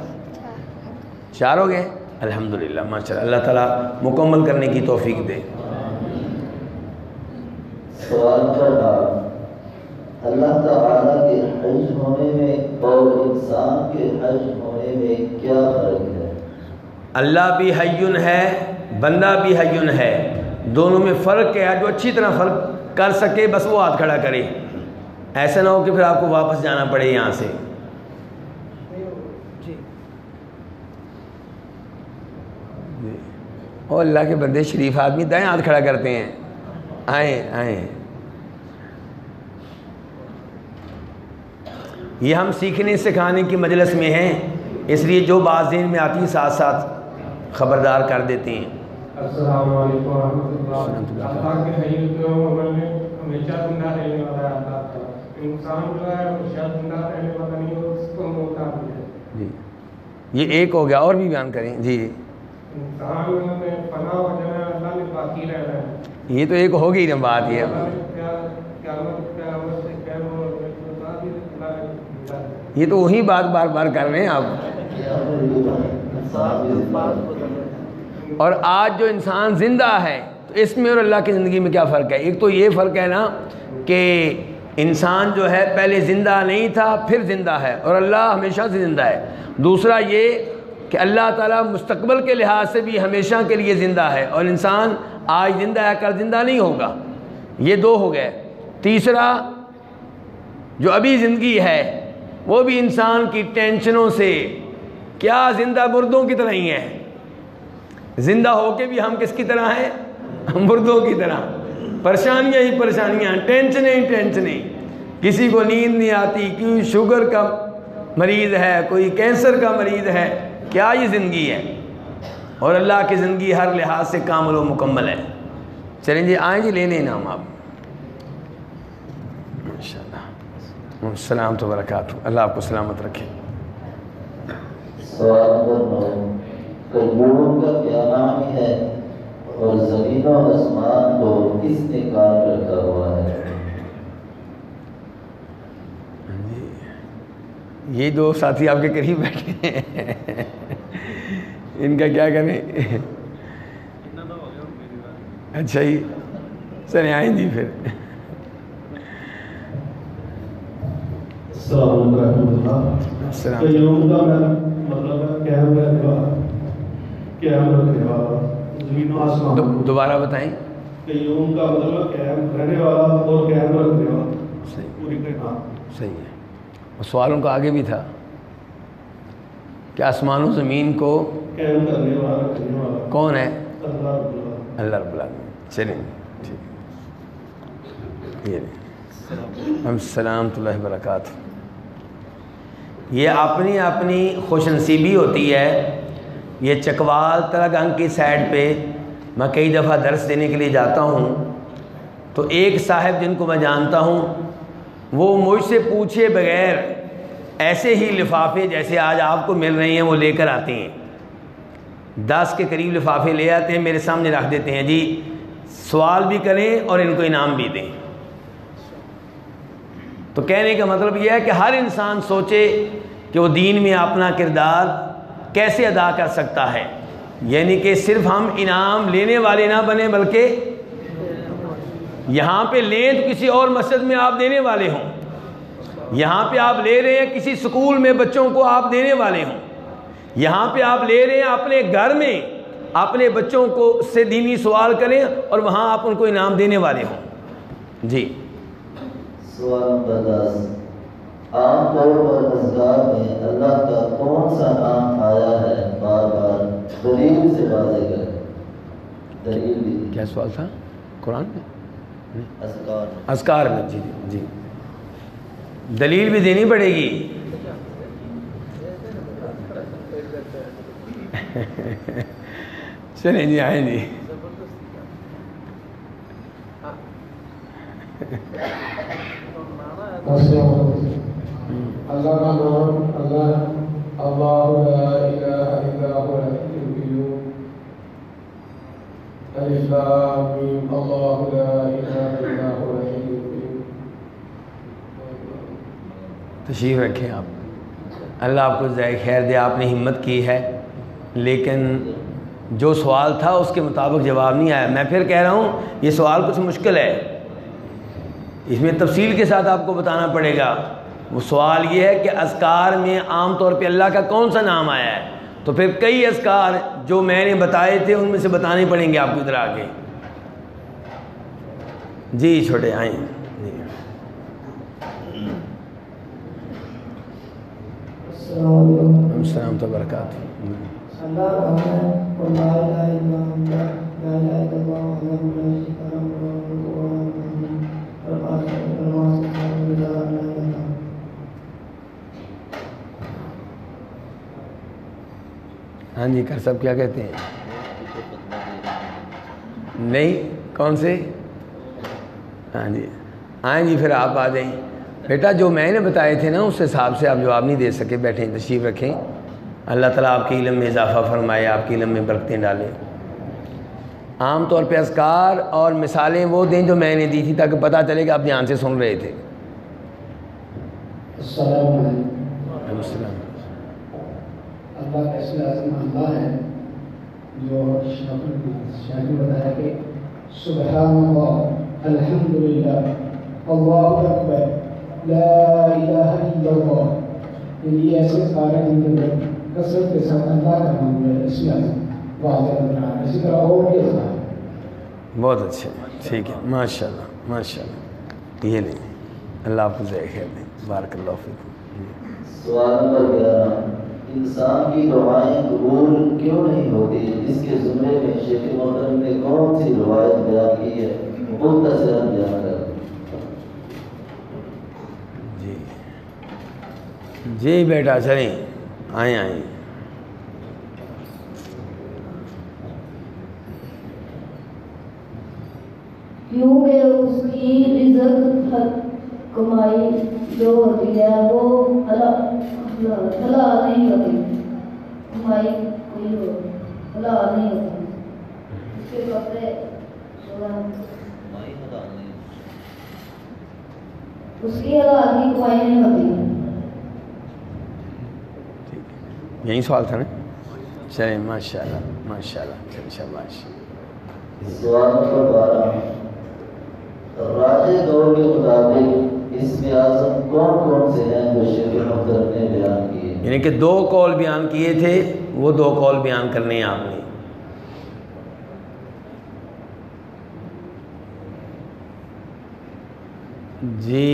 4 ہو گئے. الحمدللہ ماشاء اللہ. اللہ تعالیٰ مکمل کرنے کی توفیق دے. سوال نمبر 8, اللہ تعالیٰ کے حج ہونے میں اور انسان کے حج ہونے میں کیا فرق ہے؟ اللہ بھی حیٌ ہے, بندہ بھی حیٌ ہے. دونوں میں فرق کیا ہے؟ جو اچھی طرح فرق کر سکے بس وہ ہاتھ کھڑا کرے. ایسا نہ ہو کہ پھر آپ کو واپس جانا پڑے یہاں سے. اور اللہ کے بندے شریف آدمی دائیں ہاتھ کھڑا کرتے ہیں. آئیں آئیں. یہ ہم سیکھنے سکھانے کی مجلس میں ہیں, اس لیے جو بات ذہن میں آتی ہے ساتھ ساتھ خبردار کر دیتے ہیں. السلام علیکم ورحمۃ اللہ. اللہ کے حیّ کے عمل میں ہمیشہ زندہ رہنے والا ہے. اللہ تعالیٰ انسان جو ہے ہمیشہ زندہ رہنے والا نہیں ہے, اس کو موت آتی ہے. جی یہ ایک ہو گیا. اور بھی بیان کریں جی. انسان میں فنا ہو جانا ہے, اللہ نے باقی رہنا ہے. یہ تو ایک ہو گئی نا بات. یہ یہ تو وہی بات بار بار کر رہے ہیں آپ. اور آج جو انسان زندہ ہے تو اس میں اور اللہ کی زندگی میں کیا فرق ہے؟ ایک تو یہ فرق ہے نا کہ انسان جو ہے پہلے زندہ نہیں تھا پھر زندہ ہے, اور اللہ ہمیشہ سے زندہ ہے. دوسرا یہ کہ اللہ تعالیٰ مستقبل کے لحاظ سے بھی ہمیشہ کے لیے زندہ ہے, اور انسان آج زندہ ہے کل زندہ نہیں ہوگا. یہ 2 ہو گئے. تیسرا جو ابھی زندگی ہے وہ بھی انسان کی ٹینشنوں سے کیا زندہ مردوں کی طرح ہی ہے. زندہ ہو کے بھی ہم کس کی طرح ہیں؟ مردوں کی طرح. پریشانیاں ہی پریشانیاں, ٹینشنیں ہی ٹینشنیں. کسی کو نیند نہیں آتی, کوئی شوگر کا مریض ہے, کوئی کینسر کا مریض ہے. کیا یہ زندگی ہے؟ اور اللہ کی زندگی ہر لحاظ سے کامل و مکمل ہے. چلیں جی آئیں جی لے لیں نام آپ. السلام تو برکاتہ. اللہ آپ کو سلامت رکھے. سوال نمبر 9, قیوم کا کیا معنی ہے اور زمین و آسمان کو کس نے قائم رکھا ہوا ہے؟ یہ دو ساتھی آپ کے قریب بیٹھے ہیں، ان کا کیا کریں؟ اچھا ہی چلے آئیں جی پھر۔ السلام علیکم ورحمۃ اللہ۔ قیوم کا مطلب ہے قیام رکھنے والا، قیام رکھنے والا، زمین و آسمان۔ دوبارہ بتائیں۔ قیوم کا مطلب قیام رہنے والا اور قیام رکھنے والا، پوری کائنات۔ صحیح ہے۔ اور سوال ان کا آگے بھی تھا کہ آسمان و زمین کو قیام کرنے والا، رکھنے والا کون ہے؟ اللہ رب العالمین۔ اللہ رب العالمین۔ چلیں ٹھیک، یہ السلام اللہ وبرکاتہ۔ یہ اپنی اپنی خوش نصیبی ہوتی ہے۔ یہ چکوال تلگنگ کی سائڈ پہ میں کئی دفعہ درس دینے کے لیے جاتا ہوں، تو ایک صاحب جن کو میں جانتا ہوں وہ مجھ سے پوچھے بغیر ایسے ہی لفافے جیسے آج آپ کو مل رہے ہیں وہ لے کر آتے ہیں، 10 کے قریب لفافے لے آتے ہیں، میرے سامنے رکھ دیتے ہیں، جی سوال بھی کریں اور ان کو انعام بھی دیں۔ تو کہنے کا مطلب یہ ہے کہ ہر انسان سوچے کہ وہ دین میں اپنا کردار کیسے ادا کر سکتا ہے، یعنی کہ صرف ہم انعام لینے والے نہ بنیں بلکہ یہاں پہ لیں تو کسی اور مسجد میں آپ دینے والے ہوں، یہاں پہ آپ لے رہے ہیں کسی سکول میں بچوں کو آپ دینے والے ہوں، یہاں پہ آپ لے رہے ہیں اپنے گھر میں اپنے بچوں کو سے دینی سوال کریں اور وہاں آپ ان کو انعام دینے والے ہوں۔ جی سوال نمبر 10، عام طور پر اذکار میں اللہ کا کون سا نام آیا ہے؟ بار بار دلیل سے واضح کریں۔ دلیل بھی کیا سوال تھا؟ قرآن میں اذکار میں؟ جی جی دلیل بھی دینی پڑے گی۔ چلیں جی آئیں جی۔ اللہ کا نام اللہ لا الہ الا هو الحی القیوم، الف لام میم، اللہ لا الہ الا هو الحی القیوم۔ تشریف رکھیں آپ، اللہ آپ کو جزائے خیر دے، آپ نے ہمت کی ہے، لیکن جو سوال تھا اس کے مطابق جواب نہیں آیا۔ میں پھر کہہ رہا ہوں یہ سوال کچھ مشکل ہے، اس میں تفصیل کے ساتھ آپ کو بتانا پڑے گا۔ وہ سوال یہ ہے کہ اذکار میں عام طور پہ اللہ کا کون سا نام آیا ہے، تو پھر کئی اذکار جو میں نے بتائے تھے ان میں سے بتانے پڑیں گے آپ کو ادھر آگے۔ جی چھوٹے آئیں جی۔ السلام وبرکاتہ۔ ہاں جی کر سب کیا کہتے ہیں؟ نہیں کون سے؟ ہاں جی آئیں جی، پھر آپ آ جائیں۔ بیٹا جو میں نے بتائے تھے نا اس حساب سے آپ جواب نہیں دے سکے، بیٹھیں تشریف رکھیں۔ اللہ تعالیٰ آپ کے علم میں اضافہ فرمائے، آپ کے علم میں برکتیں ڈالیں۔ عام طور پہ اذکار اور مثالیں وہ دیں جو میں نے دی تھی تاکہ پتہ چلے کہ آپ دھیان سے سن رہے تھے۔ السلام علیکم۔ السلام۔ اللہ ایسے لازم اللہ ہے جو شاہ نے بتایا کہ سبحان اللہ، الحمدللہ، اللہ اکبر، لا الہ الا اللہ، یہ ایسے سارے جن کے اندر کثرت کے ساتھ اللہ کا نام ہے، اس میں واضح بن رہا ہے۔ اسی طرح اور بھی ہے۔ بہت اچھے، ٹھیک ہے، ماشاء اللہ ماشاء اللہ۔ یہ لیں، اللہ آپ کو ذائقہ خیر دیں، بارک اللہ فیکم۔ سوال نمبر 11، انسان کی دعائیں قبول کیوں نہیں ہوتی؟ اس کے زمرے میں شیخ محترم نے کون سی روایت بیان کی ہے؟ مختصراً بیان کر۔ جی بیٹا چلیں، آئیں آئیں۔ کیونکہ اس کی رزق کمائی جو ہوتی ہے وہ حلال نہیں ہوتی، کمائی کوئی حلال نہیں ہوتی، اس کے کپڑے اس کی حلال کی کمائی نہیں ہوتی. یہی سوال تھا نا. چلیں ماشاء اللہ ماشاء اللہ. چلیں شاباش. سوال نمبر 12 راجع دور کے مطابق اسم اعظم کون کون سے ہیں جو شیخ محترم نے بیان کیے؟ یعنی کہ 2 قول بیان کیے تھے، وہ 2 قول بیان کرنے ہیں آپ نے. جی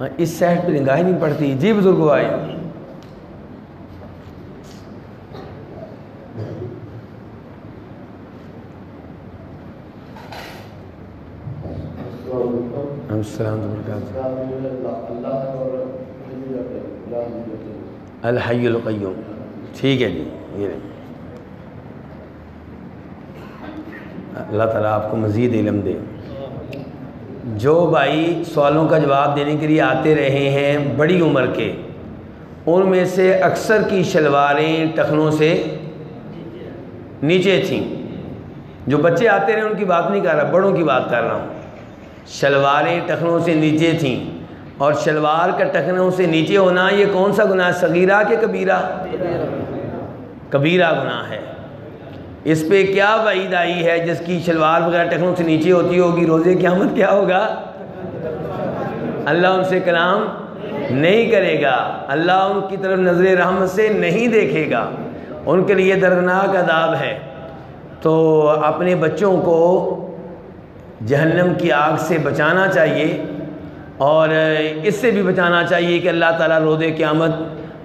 ہاں اس سائڈ پہ نگاہ نہیں پڑتی. جی بزرگو آئے. السلام علیکم. الحی القیوم. ٹھیک ہے جی. یہ اللہ تعالیٰ آپ کو مزید علم دے. جو بھائی سوالوں کا جواب دینے کے لیے آتے رہے ہیں بڑی عمر کے، ان میں سے اکثر کی شلواریں ٹخنوں سے نیچے تھیں. جو بچے آتے رہے ان کی بات نہیں کر رہا، بڑوں کی بات کر رہا ہوں. شلواریں ٹخنوں سے نیچے تھیں، اور شلوار کا ٹخنوں سے نیچے ہونا یہ کون سا گناہ ہے؟ صغیرہ کہ کبیرہ؟ کبیرہ گناہ ہے. اس پہ کیا وعید آئی ہے؟ جس کی شلوار وغیرہ ٹخنوں سے نیچے ہوتی ہوگی، روزے قیامت کیا ہوگا؟ اللہ ان سے کلام نہیں کرے گا، اللہ ان کی طرف نظر رحمت سے نہیں دیکھے گا، ان کے لیے دردناک عذاب ہے. تو اپنے بچوں کو جہنم کی آگ سے بچانا چاہیے، اور اس سے بھی بچانا چاہیے کہ اللہ تعالیٰ روز قیامت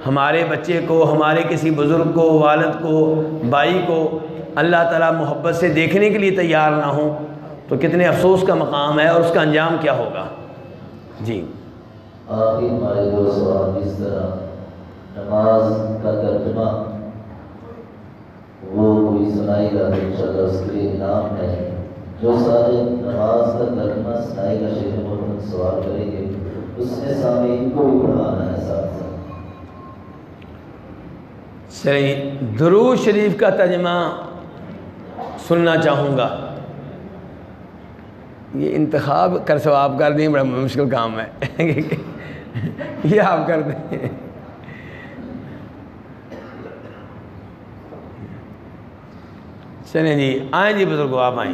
ہمارے بچے کو، ہمارے کسی بزرگ کو، والد کو، بھائی کو اللہ تعالیٰ محبت سے دیکھنے کے لیے تیار نہ ہوں تو کتنے افسوس کا مقام ہے، اور اس کا انجام کیا ہوگا. جی آخری ہمارے 2 سوال اس طرح. نماز کا ترجمہ وہ کوئی سنائے گا تو انشاءاللہ اس کے لیے انعام ہے. جو سارے نماز کا ترجمہ سنائے گا شیخ محمد سوال کریں گے، اس نے سامعین کو بھی پڑھانا ہے ساتھ ساتھ. صحیح. درود شریف کا ترجمہ سننا چاہوں گا. یہ انتخاب کر ثواب کر دیں، بڑا مشکل کام ہے. یہ آپ کر دیں. چلیں جی آئیں جی بزرگو آپ آئیں.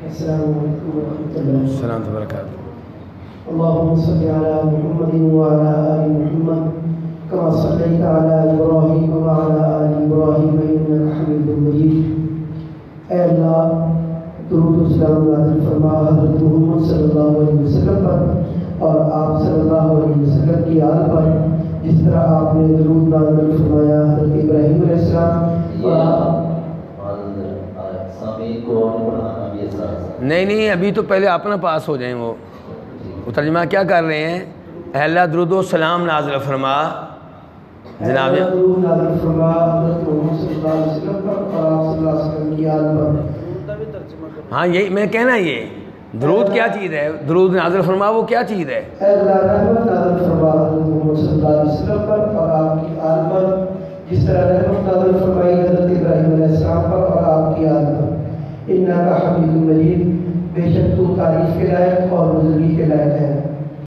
السلام علیکم ورحمۃ اللہ. السلام وبرکاتہ. اللهم صل على محمد وعلى آل محمد كما صليت على إبراهيم وعلى آل إبراهيم إنك حميد مجيد. اے اللہ درود و سلام نازل فرما حضرت محمد صلی اللہ علیہ وسلم پر اور آپ صلی اللہ علیہ وسلم کی آل پر، جس طرح آپ نے درود نازل فرمایا حضرت ابراہیم علیہ السلام. نہیں ابھی تو پہلے اپنا پاس ہو جائیں. وہ ترجمہ کیا کر رہے ہیں؟ اے اللہ درود و سلام نازل فرما جناب. درود نازل فرما حضرت محمد صلی اللہ علیہ وسلم پر اور آپ صلی اللہ علیہ وسلم کی آل پر. ہاں یہی میں کہنا. یہ درود کیا چیز ہے؟ درود نازل فرما وہ کیا چیز ہے؟ اے اللہ رحمت نازل فرما حضرت محمد صلی اللہ علیہ وسلم پر اور آپ کی آل پر، جس طرح رحمت نازل فرمائی حضرت ابراہیم علیہ السلام پر اور آپ کی آل پر. انک حمید مجید، بے شک تو تعریف کے لائق اور بزرگی کے لائق ہے.